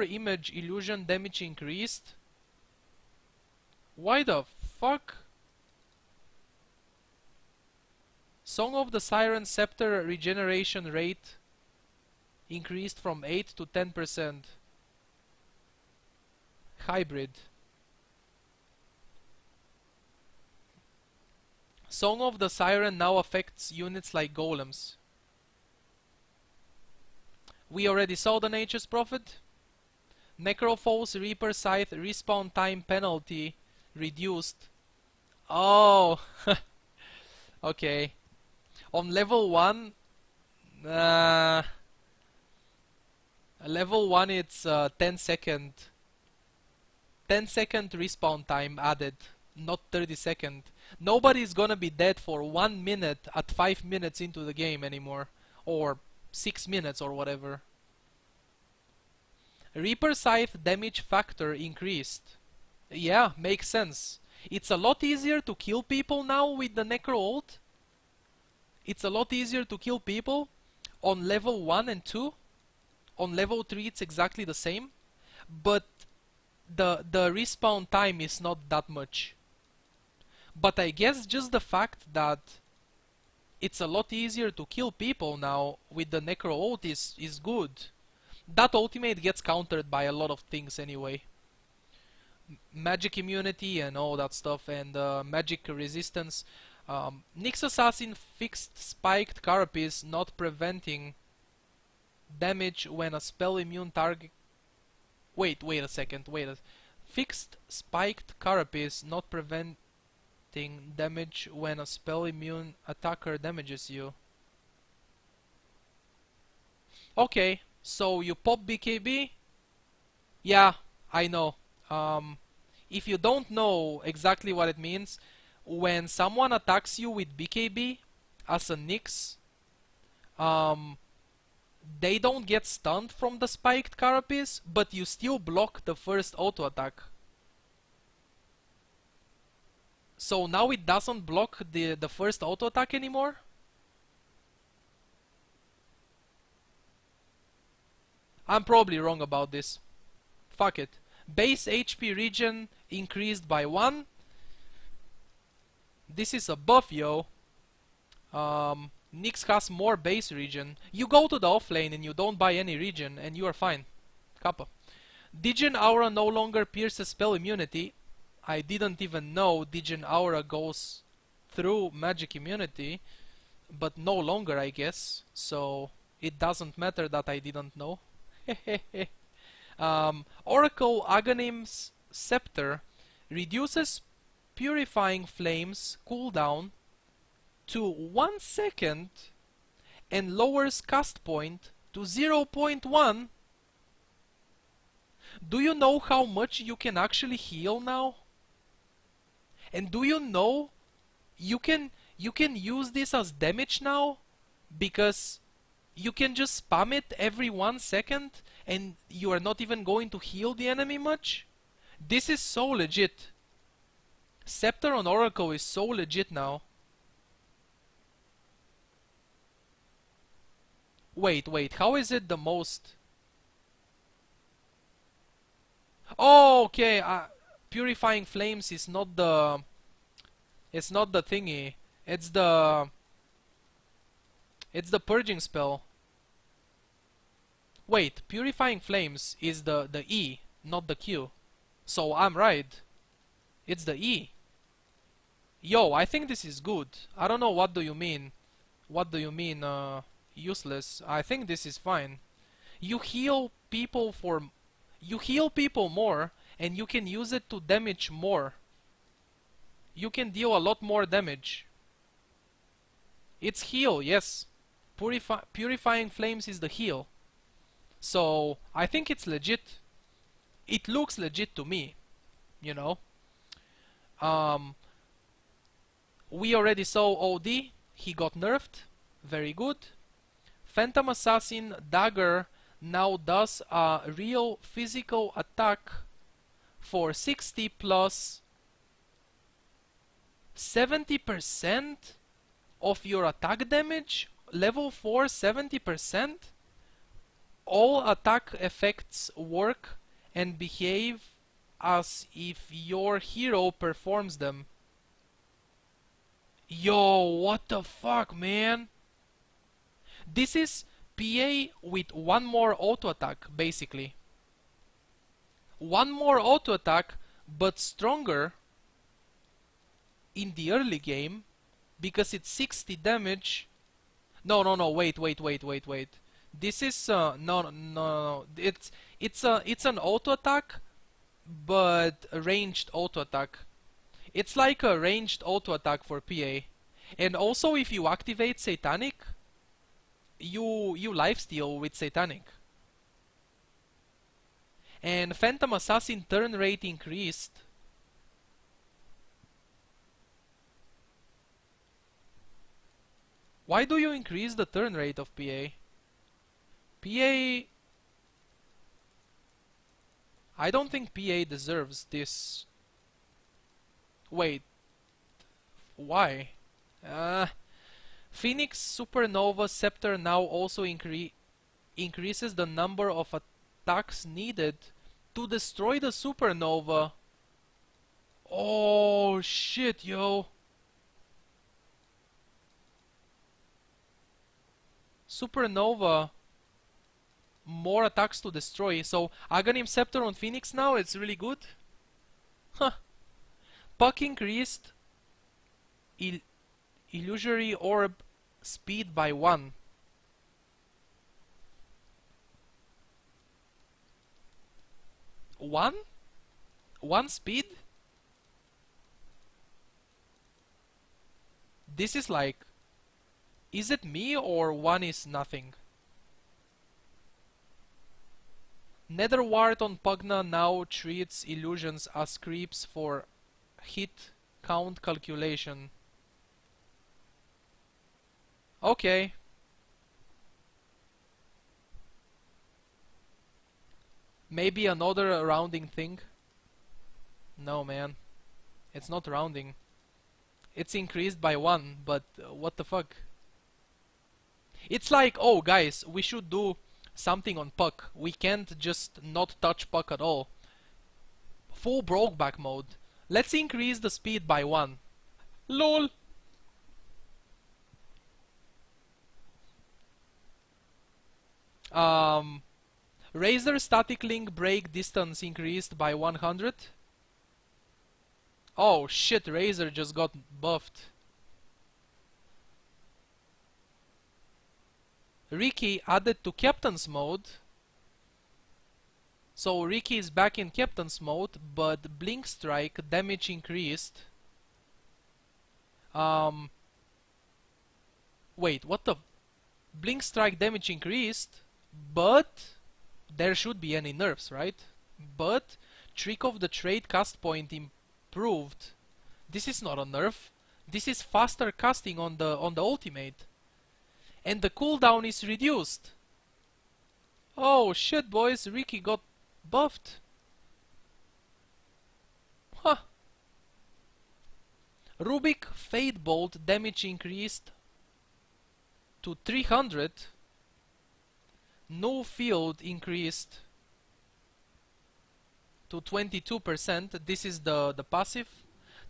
image illusion damage increased. Why the fuck? Song of the Siren Scepter regeneration rate increased from 8 to 10%. Hybrid. Song of the Siren now affects units like golems. We already saw the Nature's Prophet. Necrophos Reaper Scythe respawn time penalty reduced. Oh, okay. On level 1, uh, level 1 it's 10-second respawn time added, not 30-second. Nobody's gonna be dead for 1 minute at 5 minutes into the game anymore, or 6 minutes or whatever. Reaper Scythe damage factor increased. Yeah, makes sense. It's a lot easier to kill people now with the Necro ult. It's a lot easier to kill people on level 1 and 2. On level 3 it's exactly the same. But the respawn time is not that much. But I guess just the fact that it's a lot easier to kill people now with the Necro ult is good. That ultimate gets countered by a lot of things anyway. Magic immunity and all that stuff, and magic resistance. Nyx Assassin fixed spiked carapace, not preventing damage when a spell immune target. Wait a second. Fixed spiked carapace, not preventing damage when a spell immune attacker damages you. Okay, so you pop BKB? Yeah, I know. If you don't know exactly what it means, when someone attacks you with BKB as a Nyx, they don't get stunned from the spiked carapace, but you still block the first auto attack. So now it doesn't block the first auto attack anymore? I'm probably wrong about this. Fuck it. Base HP regen increased by 1. This is a buff, yo. Nyx has more base regen. You go to the offlane and you don't buy any regen and you are fine. Kappa. Digen Aura no longer pierces spell immunity. I didn't even know Digen Aura goes through magic immunity, but no longer, I guess. So it doesn't matter that I didn't know. Oracle Aghanim's Scepter reduces Purifying Flames cooldown to 1 second and lowers cast point to 0.1. Do you know how much you can actually heal now? And do you know you can use this as damage now? Because you can just spam it every 1 second and you are not even going to heal the enemy much? This is so legit. Scepter on Oracle is so legit now. Wait, how is it the most? Oh, okay. Purifying Flames is not the. It's not the thingy. It's the. It's the purging spell. Wait, Purifying Flames is the E, not the Q. So I'm right. It's the E. Yo, I think this is good. I don't know, what do you mean? What do you mean, useless? I think this is fine. You heal people more, and you can use it to damage more. You can deal a lot more damage. It's heal, yes. Purifying Flames is the heal. So, I think it's legit. It looks legit to me, you know. We already saw OD. He got nerfed. Very good. Phantom Assassin Dagger now does a real physical attack for 60 plus 70% of your attack damage. Level 4, 70%. All attack effects work and behave as if your hero performs them. Yo, what the fuck, man? This is PA with one more auto attack, basically. One more auto attack, but stronger in the early game because it's 60 damage. No, wait. This is no. It's an auto attack, but a ranged auto attack. It's like a ranged auto attack for PA. And also, if you activate Satanic, you lifesteal with Satanic. And Phantom Assassin turn rate increased. Why do you increase the turn rate of PA? PA... I don't think PA deserves this. Wait, why? Phoenix Supernova Scepter now also increases the number of attacks needed to destroy the supernova. Oh shit, yo. Supernova, more attacks to destroy. So Aghanim Scepter on Phoenix now, it's really good. Huh. Puck increased illusory orb speed by 1. 1? 1 speed? This is like... Is it me or 1 is nothing? Netherwart on Pugna now treats illusions as creeps for hit count calculation. Okay. Maybe another rounding thing? No, man. It's not rounding. It's increased by 1, but what the fuck? It's like, oh guys, we should do something on Puck. We can't just not touch Puck at all. Full Brokeback mode. Let's increase the speed by 1. LOL! Razor static link break distance increased by 100. Oh shit, Razor just got buffed. Riki added to Captain's mode. So Riki is back in Captain's mode, but Blink Strike damage increased. Wait, what the... Blink Strike damage increased, but there should be any nerfs, right? But Trick of the Trade cast point improved. This is not a nerf. This is faster casting on the ultimate. And the cooldown is reduced. Oh shit, boys, Riki got buffed. Huh. Rubik Fade Bolt damage increased to 300. No field increased to 22%. This is the passive.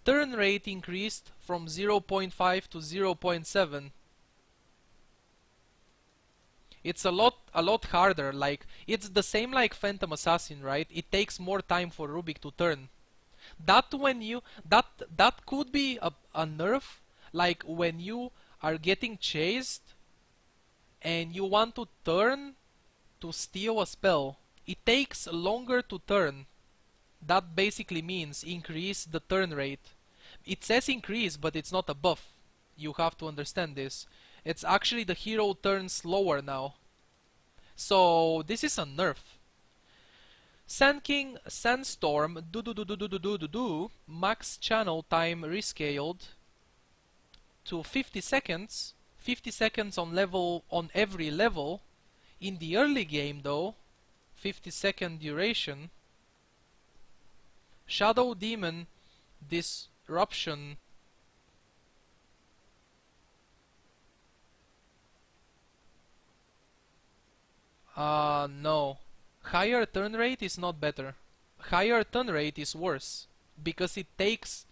Turn rate increased from 0.5 to 0.7. It's a lot harder. Like, it's the same like Phantom Assassin, right? It takes more time for Rubik to turn. That could be a nerf, like when you are getting chased and you want to turn to steal a spell. It takes longer to turn. That basically means increase the turn rate. It says increase, but it's not a buff. You have to understand this. It's actually the hero turns slower now. So this is a nerf. Sand King Sandstorm max channel time rescaled to 50 seconds. 50 seconds on every level. In the early game though, 50-second duration. Shadow Demon Disruption. No. Higher turn rate is not better. Higher turn rate is worse. Because it takes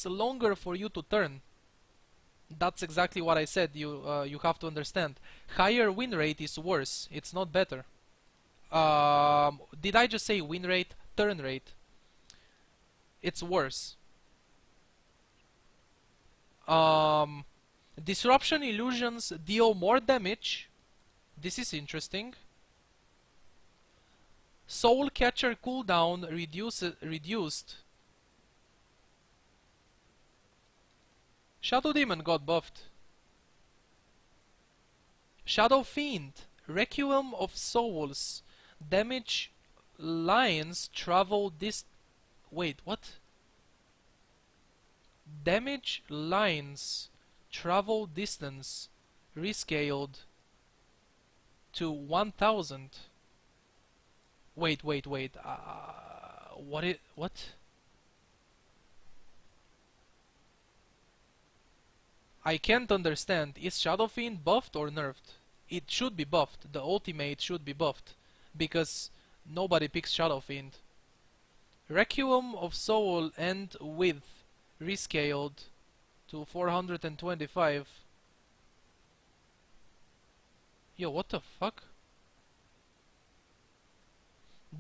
longer for you to turn. That's exactly what I said. You have to understand. Higher win rate is worse. It's not better. Did I just say win rate? Turn rate. It's worse. Disruption illusions deal more damage. This is interesting. Soul Catcher cooldown reduced. Shadow Demon got buffed. Shadow Fiend, Requiem of Souls, damage lines travel this. Wait, what? Damage lines travel distance rescaled to 1000. Wait. What? I can't understand. Is Shadow Fiend buffed or nerfed? It should be buffed. The ultimate should be buffed. Because nobody picks Shadow Fiend. Requiem of Soul and Width rescaled to 425. Yo, what the fuck?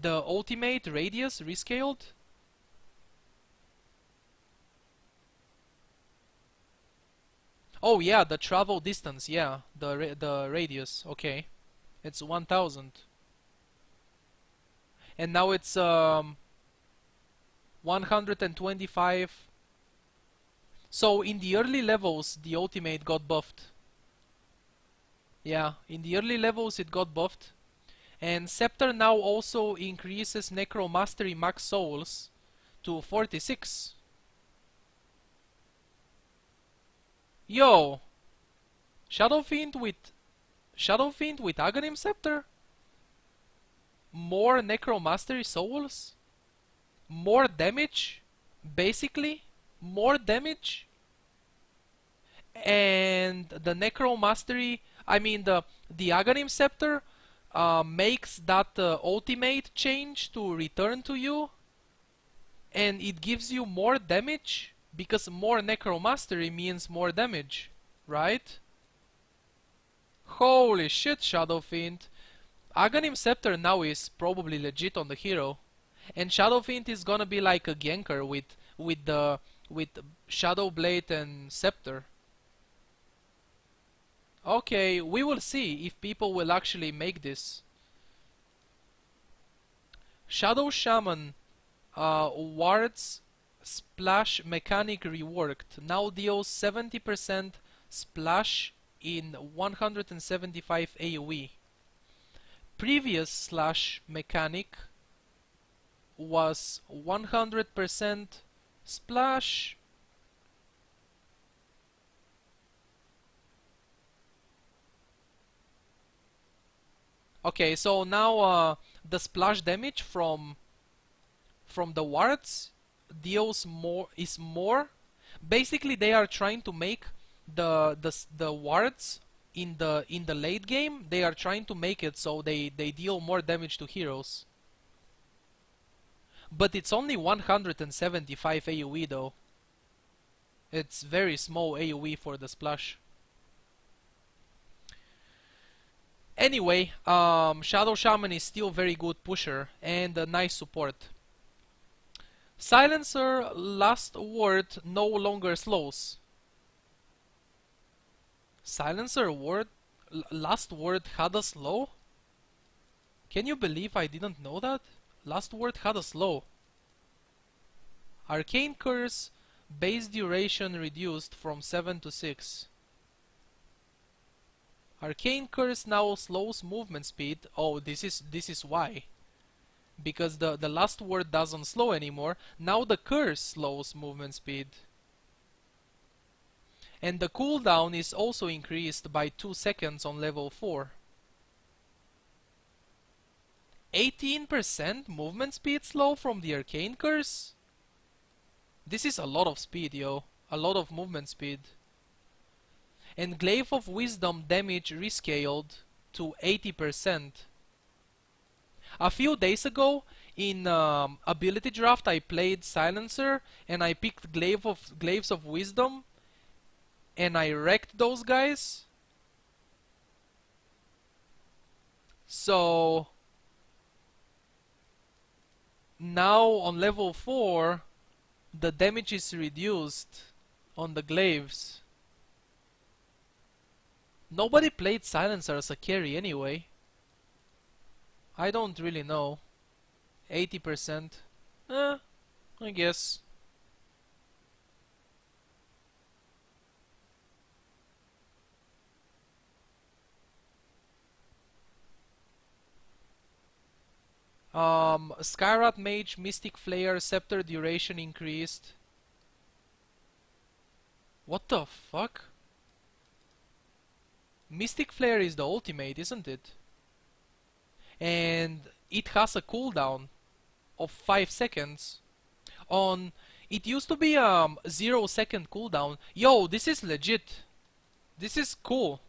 The ultimate radius rescaled? Oh yeah, the travel distance, yeah. The radius, okay. It's 1000. And now it's 125. So in the early levels the ultimate got buffed. Yeah, in the early levels it got buffed. And Scepter now also increases Necro Mastery max souls to 46. Yo! Shadow Fiend with Aghanim Scepter? More Necro Mastery souls? More damage? Basically? More damage? And the Necro Mastery, I mean the Aghanim Scepter makes that ultimate change to return to you, and it gives you more damage because more Necro Mastery means more damage, right? Holy shit, Shadow Fiend. Aghanim Scepter now is probably legit on the hero, and Shadow Fiend is gonna be like a ganker with Shadow Blade and Scepter. Okay, we will see if people will actually make this. Shadow Shaman Ward's splash mechanic reworked. Now deals 70% splash in 175 AoE. Previous slash mechanic was 100% splash. Okay, so now the splash damage from the wards deals more is more. Basically, they are trying to make the wards in the late game. They are trying to make it so they deal more damage to heroes. But it's only 175 AoE though. It's very small AoE for the splash. Anyway, Shadow Shaman is still very good pusher and a nice support. Silencer last word no longer slows. Silencer word last word had a slow? Can you believe I didn't know that? Last word had a slow. Arcane Curse base duration reduced from 7 to 6. Arcane Curse now slows movement speed. Oh, this is why. Because the last word doesn't slow anymore. Now the curse slows movement speed. And the cooldown is also increased by 2 seconds on level 4. 18% movement speed slow from the Arcane Curse? This is a lot of speed, yo. A lot of movement speed. And Glaive of Wisdom damage rescaled to 80%. A few days ago, in ability draft, I played Silencer and I picked Glaives of Wisdom, and I wrecked those guys. So now on level 4, the damage is reduced on the Glaives. Nobody played Silencer as a carry anyway. I don't really know. 80%. I guess. Skyrat Mage, Mystic Flare, Scepter duration increased. What the fuck? Mystic Flare is the ultimate, isn't it? And it has a cooldown of 5 seconds. On it used to be 0 second cooldown. Yo, this is legit. This is cool.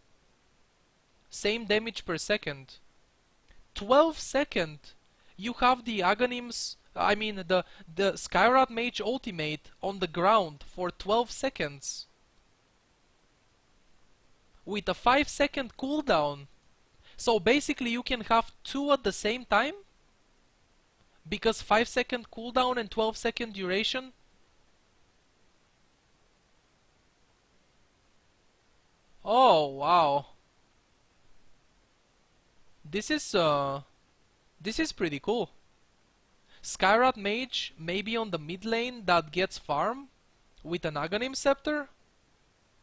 Same damage per second. 12 second. You have the Aghanim's, I mean the Skyrat Mage ultimate on the ground for 12 seconds. With a 5 second cooldown. So basically you can have two at the same time? Because 5 second cooldown and 12 second duration? Oh wow. This is pretty cool. Skyrat Mage maybe on the mid lane that gets farm with an Aghanim Scepter?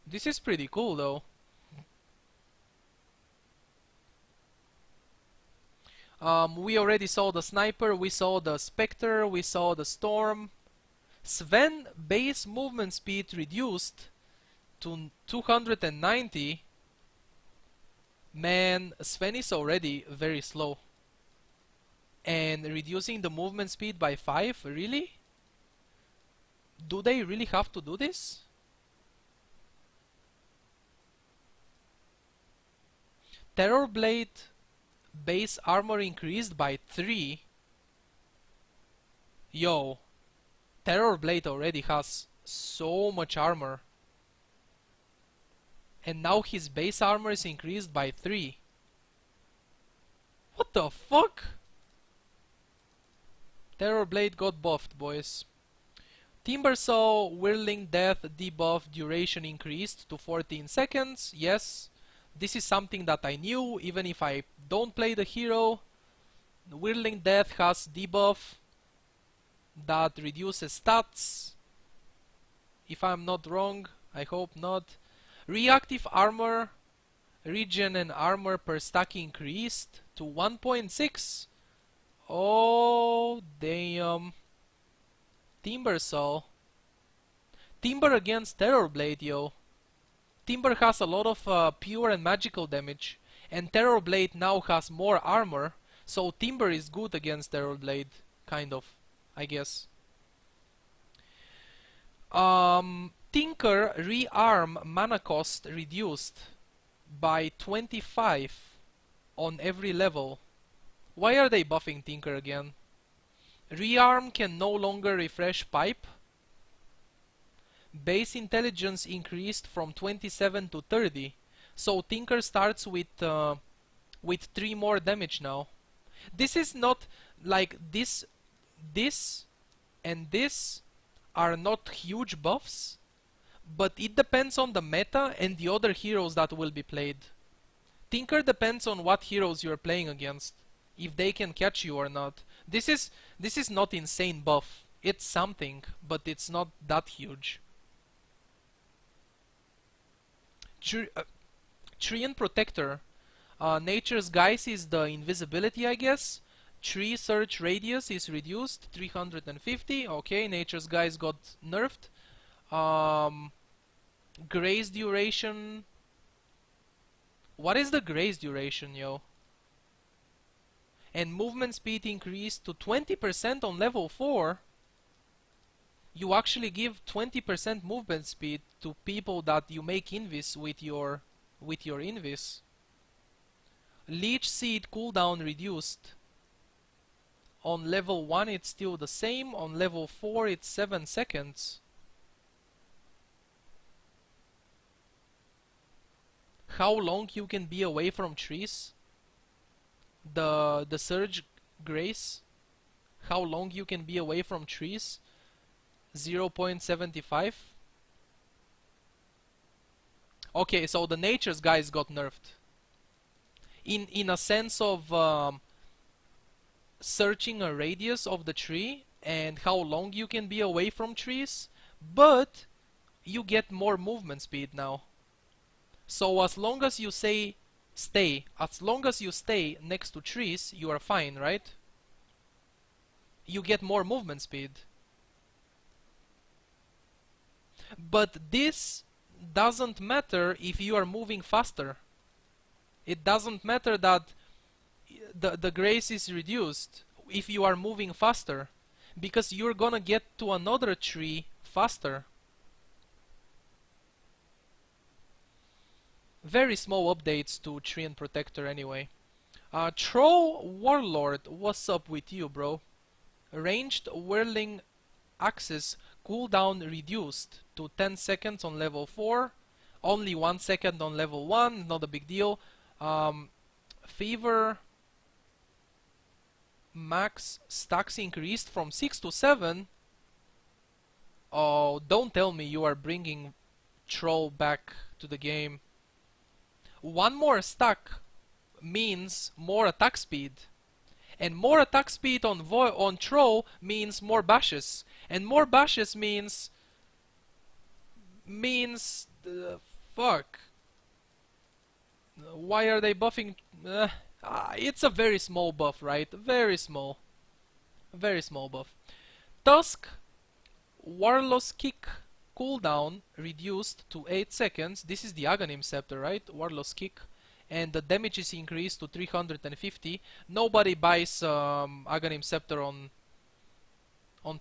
This is pretty cool though. We already saw the Sniper, we saw the Spectre, we saw the Storm. Sven base movement speed reduced to 290. Man, Sven is already very slow. And reducing the movement speed by 5? Really? Do they really have to do this? Terrorblade base armor increased by 3. Yo, Terrorblade already has so much armor. And now his base armor is increased by 3. What the fuck? Terrorblade got buffed, boys. Timbersaw, Whirling Death debuff duration increased to 14 seconds. Yes, this is something that I knew, even if I don't play the hero. Whirling Death has debuff that reduces stats. If I'm not wrong, I hope not. Reactive armor, regen and armor per stack increased to 1.6. Oh, damn. Timbersaw. Timber against Terrorblade, yo. Timber has a lot of pure and magical damage, and Terrorblade now has more armor, so Timber is good against Terrorblade, kind of, I guess. Tinker rearm mana cost reduced by 25 on every level. Why are they buffing Tinker again? Rearm can no longer refresh pipe. Base intelligence increased from 27 to 30. So Tinker starts with 3 more damage now. This is not like this and this are not huge buffs, but it depends on the meta and the other heroes that will be played. Tinker depends on what heroes you're playing against, if they can catch you or not. This is not insane buff. It's something, but it's not that huge. Treant Protector. Nature's Guise is the invisibility, I guess. Tree search radius is reduced 350. Okay, Nature's Guise got nerfed. Graze duration. What is the graze duration, yo? And movement speed increased to 20% on level 4. You actually give 20% movement speed to people that you make invis with your invis. Leech Seed cooldown reduced. On level 1 it's still the same, on level 4 it's 7 seconds. How long you can be away from trees? The Surge Grace. How long you can be away from trees? 0.75. Okay, so the Nature's Guise got nerfed. In a sense of searching a radius of the tree and how long you can be away from trees, but you get more movement speed now. So as long as you as long as you stay next to trees, you are fine, right? you get more movement speed. But this doesn't matter if you are moving faster. It doesn't matter that the grace is reduced if you are moving faster, because you're gonna get to another tree faster. Very small updates to Tree and Protector anyway. Troll Warlord, what's up with you, bro? Ranged whirling axis cooldown reduced to 10 seconds on level 4, only 1 second on level 1, not a big deal. Fever max stacks increased from 6 to 7. Oh, don't tell me you are bringing Troll back to the game. One more stack means more attack speed. And more attack speed on Troll means more bashes. And more bashes means... fuck. Why are they buffing... it's a very small buff, right? Very small. Very small buff. Tusk, Warlord's Kick cooldown reduced to 8 seconds. This is the Aghanim Scepter, right? Warlord's Kick. And the damage is increased to 350. Nobody buys Aghanim Scepter on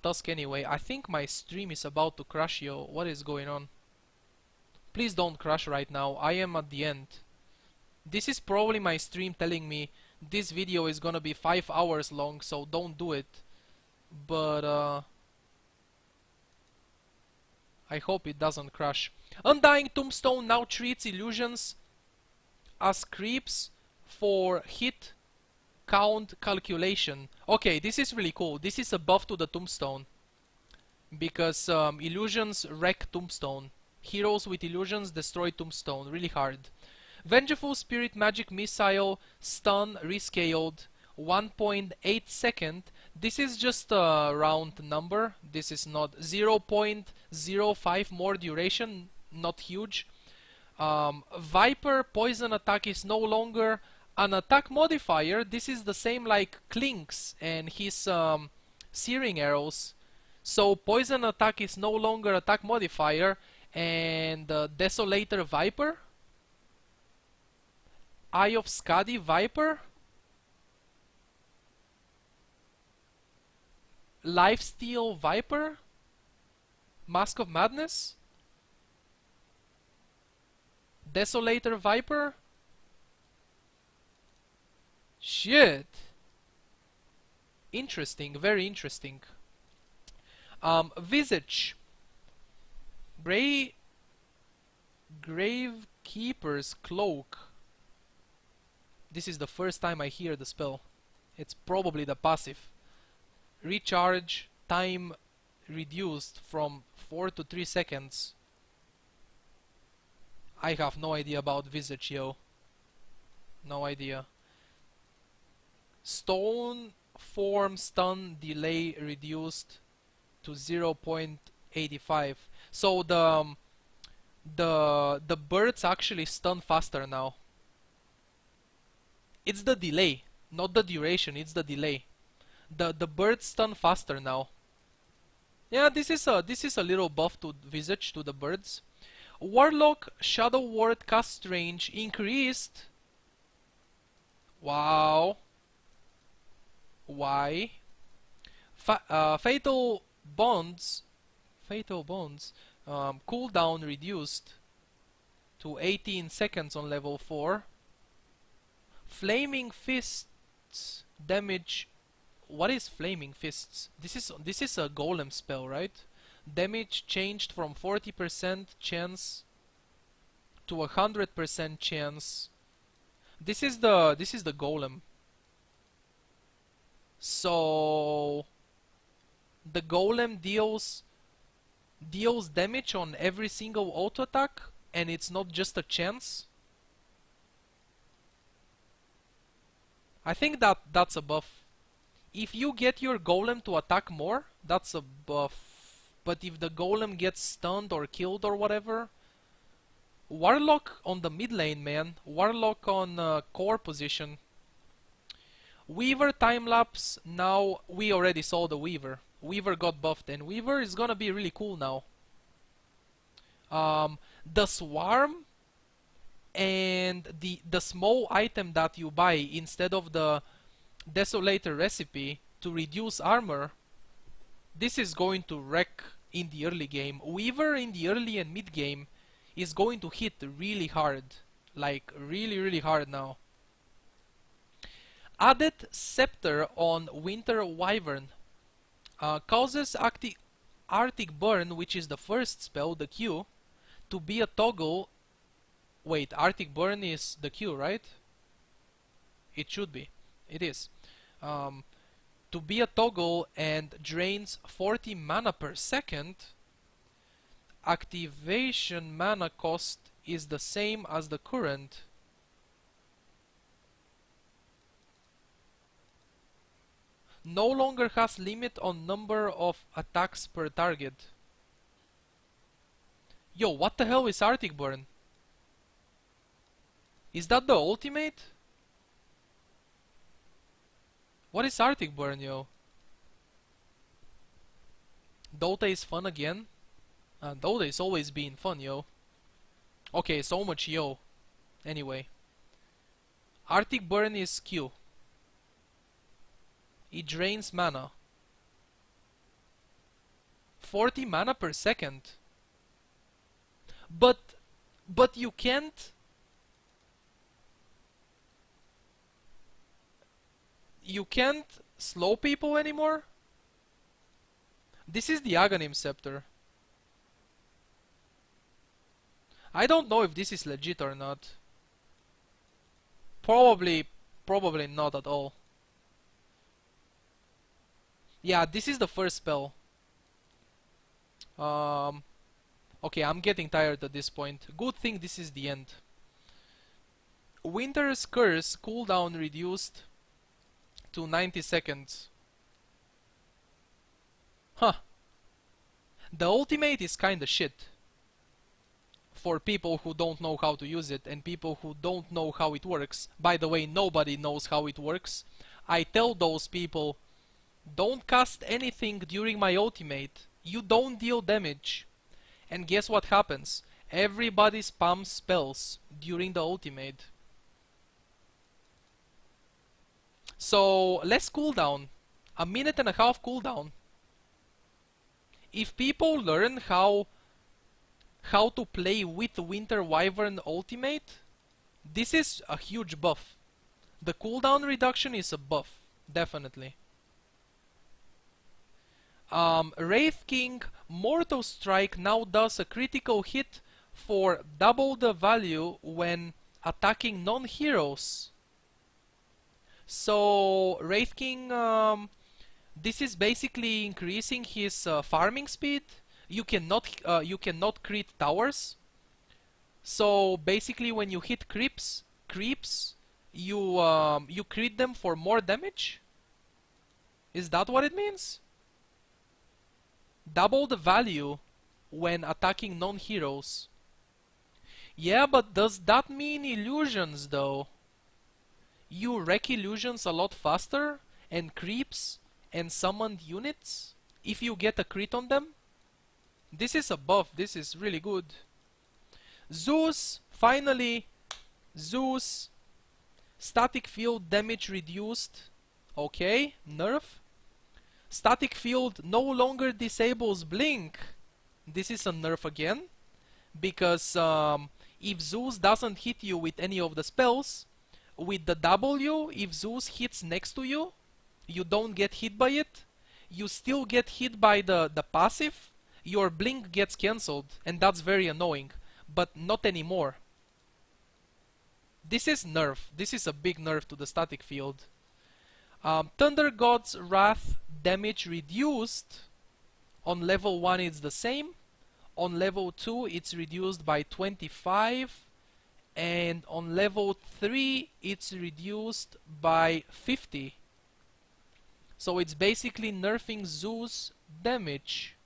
Tusk anyway. I think my stream is about to crash, yo. What is going on? Please don't crash right now. I am at the end. This is probably my stream telling me this video is gonna be 5 hours long, so don't do it. But I hope it doesn't crash. Undying Tombstone now treats illusions as creeps for hit count calculation. Okay, this is really cool. This is a buff to the Tombstone, because illusions wreck Tombstone. Heroes with illusions destroy Tombstone really hard. Vengeful Spirit Magic Missile stun rescaled 1.8 second. This is just a round number. This is not 0.05 more duration, not huge. Viper poison attack is no longer an attack modifier. This is the same like Klink's and his searing arrows. So poison attack is no longer attack modifier. And Desolator Viper, Eye of Skadi Viper, Lifesteal Viper, Mask of Madness, Desolator Viper. Shit. Interesting, very interesting. Visage. Gravekeeper's Cloak. This is the first time I hear the spell. It's probably the passive. Recharge time reduced from 4 to 3 seconds. I have no idea about Visage, yo. No idea. Stone form stun delay reduced to 0.85. So the birds actually stun faster now. It's the delay, not the duration. It's the delay. The birds stun faster now. Yeah, this is a little buff to Visage, to the birds. Warlock Shadow Ward cast range increased. Wow. Why? Fatal Bonds cooldown reduced to 18 seconds on level 4. Flaming Fists damage. What is Flaming Fists? This is a golem spell, right? Damage changed from 40% chance to 100% chance. This is the golem. So the golem deals damage on every single auto attack, and it's not just a chance. I think that's a buff. If you get your golem to attack more, that's a buff. But if the golem gets stunned or killed or whatever, Warlock on the mid lane, man. Warlock on core position. Weaver time-lapse, now we already saw the Weaver. Weaver got buffed, and Weaver is gonna be really cool now. The Swarm and the small item that you buy instead of the Desolator recipe to reduce armor, this is going to wreck in the early game. Weaver in the early and mid game is going to hit really hard. Like, really hard now. Added Scepter on Winter Wyvern causes Arctic Burn, which is the first spell, the Q, to be a toggle. Wait, Arctic Burn is the Q, right? It should be. It is. To be a toggle and drains 40 mana per second. Activation mana cost is the same as the current. No longer has limit on number of attacks per target. Yo, what the hell is Arctic Burn? Is that the ultimate? What is Arctic Burn, yo? Dota is fun again? Dota is always been fun, yo. Okay, so much yo. Anyway. Arctic Burn is Q. It drains mana. 40 mana per second. But you can't... You can't slow people anymore? This is the Aghanim Scepter. I don't know if this is legit or not. Probably not at all. Yeah, this is the first spell. Okay, I'm getting tired at this point. Good thing this is the end. Winter's Curse cooldown reduced to 90 seconds. Huh. The ultimate is kinda shit. For people who don't know how to use it and people who don't know how it works. By the way, nobody knows how it works. I tell those people, don't cast anything during my ultimate. You don't deal damage. And guess what happens? Everybody spams spells during the ultimate. So, less cooldown. A minute and a half cooldown. If people learn how to play with Winter Wyvern ultimate, this is a huge buff. The cooldown reduction is a buff, definitely. Wraith King Mortal Strike now does a critical hit for double the value when attacking non-heroes. So Wraith King, this is basically increasing his farming speed. You cannot crit towers. So basically, when you hit creeps, you crit them for more damage. Is that what it means? Double the value when attacking non-heroes. Yeah, but does that mean illusions though? You wreck illusions a lot faster and creeps and summoned units if you get a crit on them? This is a buff, this is really good. Zeus, finally, Zeus, static field damage reduced. Okay, nerf. Static field no longer disables blink. This is a nerf again, because if Zeus doesn't hit you with any of the spells, with the W, if Zeus hits next to you, you don't get hit by it. You still get hit by the passive. Your blink gets cancelled, and that's very annoying. But not anymore. This is nerf. This is a big nerf to the static field. Thunder God's Wrath damage reduced. On level 1 it's the same. On level 2 it's reduced by 25. And on level 3 it's reduced by 50. So it's basically nerfing Zeus damage.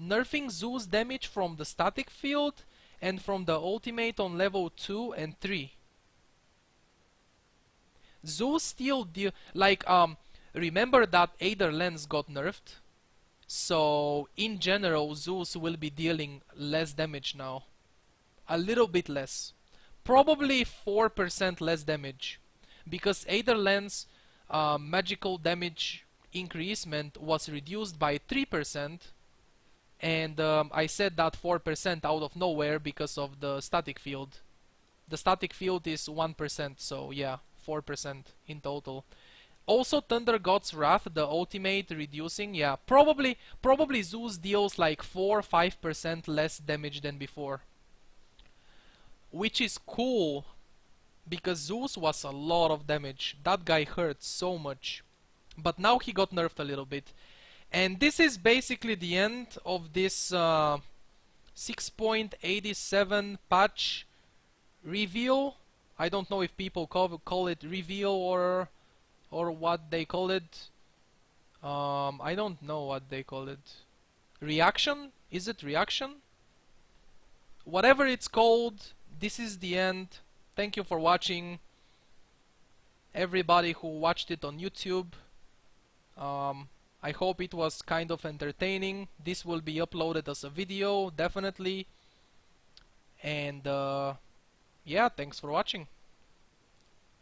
Nerfing Zeus damage from the static field and from the ultimate on level 2 and 3. Zeus still deal like remember that Aether Lens got nerfed? So in general Zeus will be dealing less damage now. A little bit less. Probably 4% less damage. Because Aether Lens magical damage increasement was reduced by 3%, and I said that 4% out of nowhere because of the static field. The static field is 1%, so yeah, 4% in total. Also, Thunder God's Wrath, the ultimate reducing, yeah, probably Zeus deals like 4-5% less damage than before. Which is cool, because Zeus was a lot of damage. That guy hurt so much. But now he got nerfed a little bit. And this is basically the end of this 6.87 patch reveal. I don't know if people call it reveal or what they call it. I don't know what they call it. Reaction? Is it reaction? Whatever it's called, this is the end. Thank you for watching. Everybody who watched it on YouTube. I hope it was kind of entertaining. This will be uploaded as a video, definitely. And yeah, thanks for watching.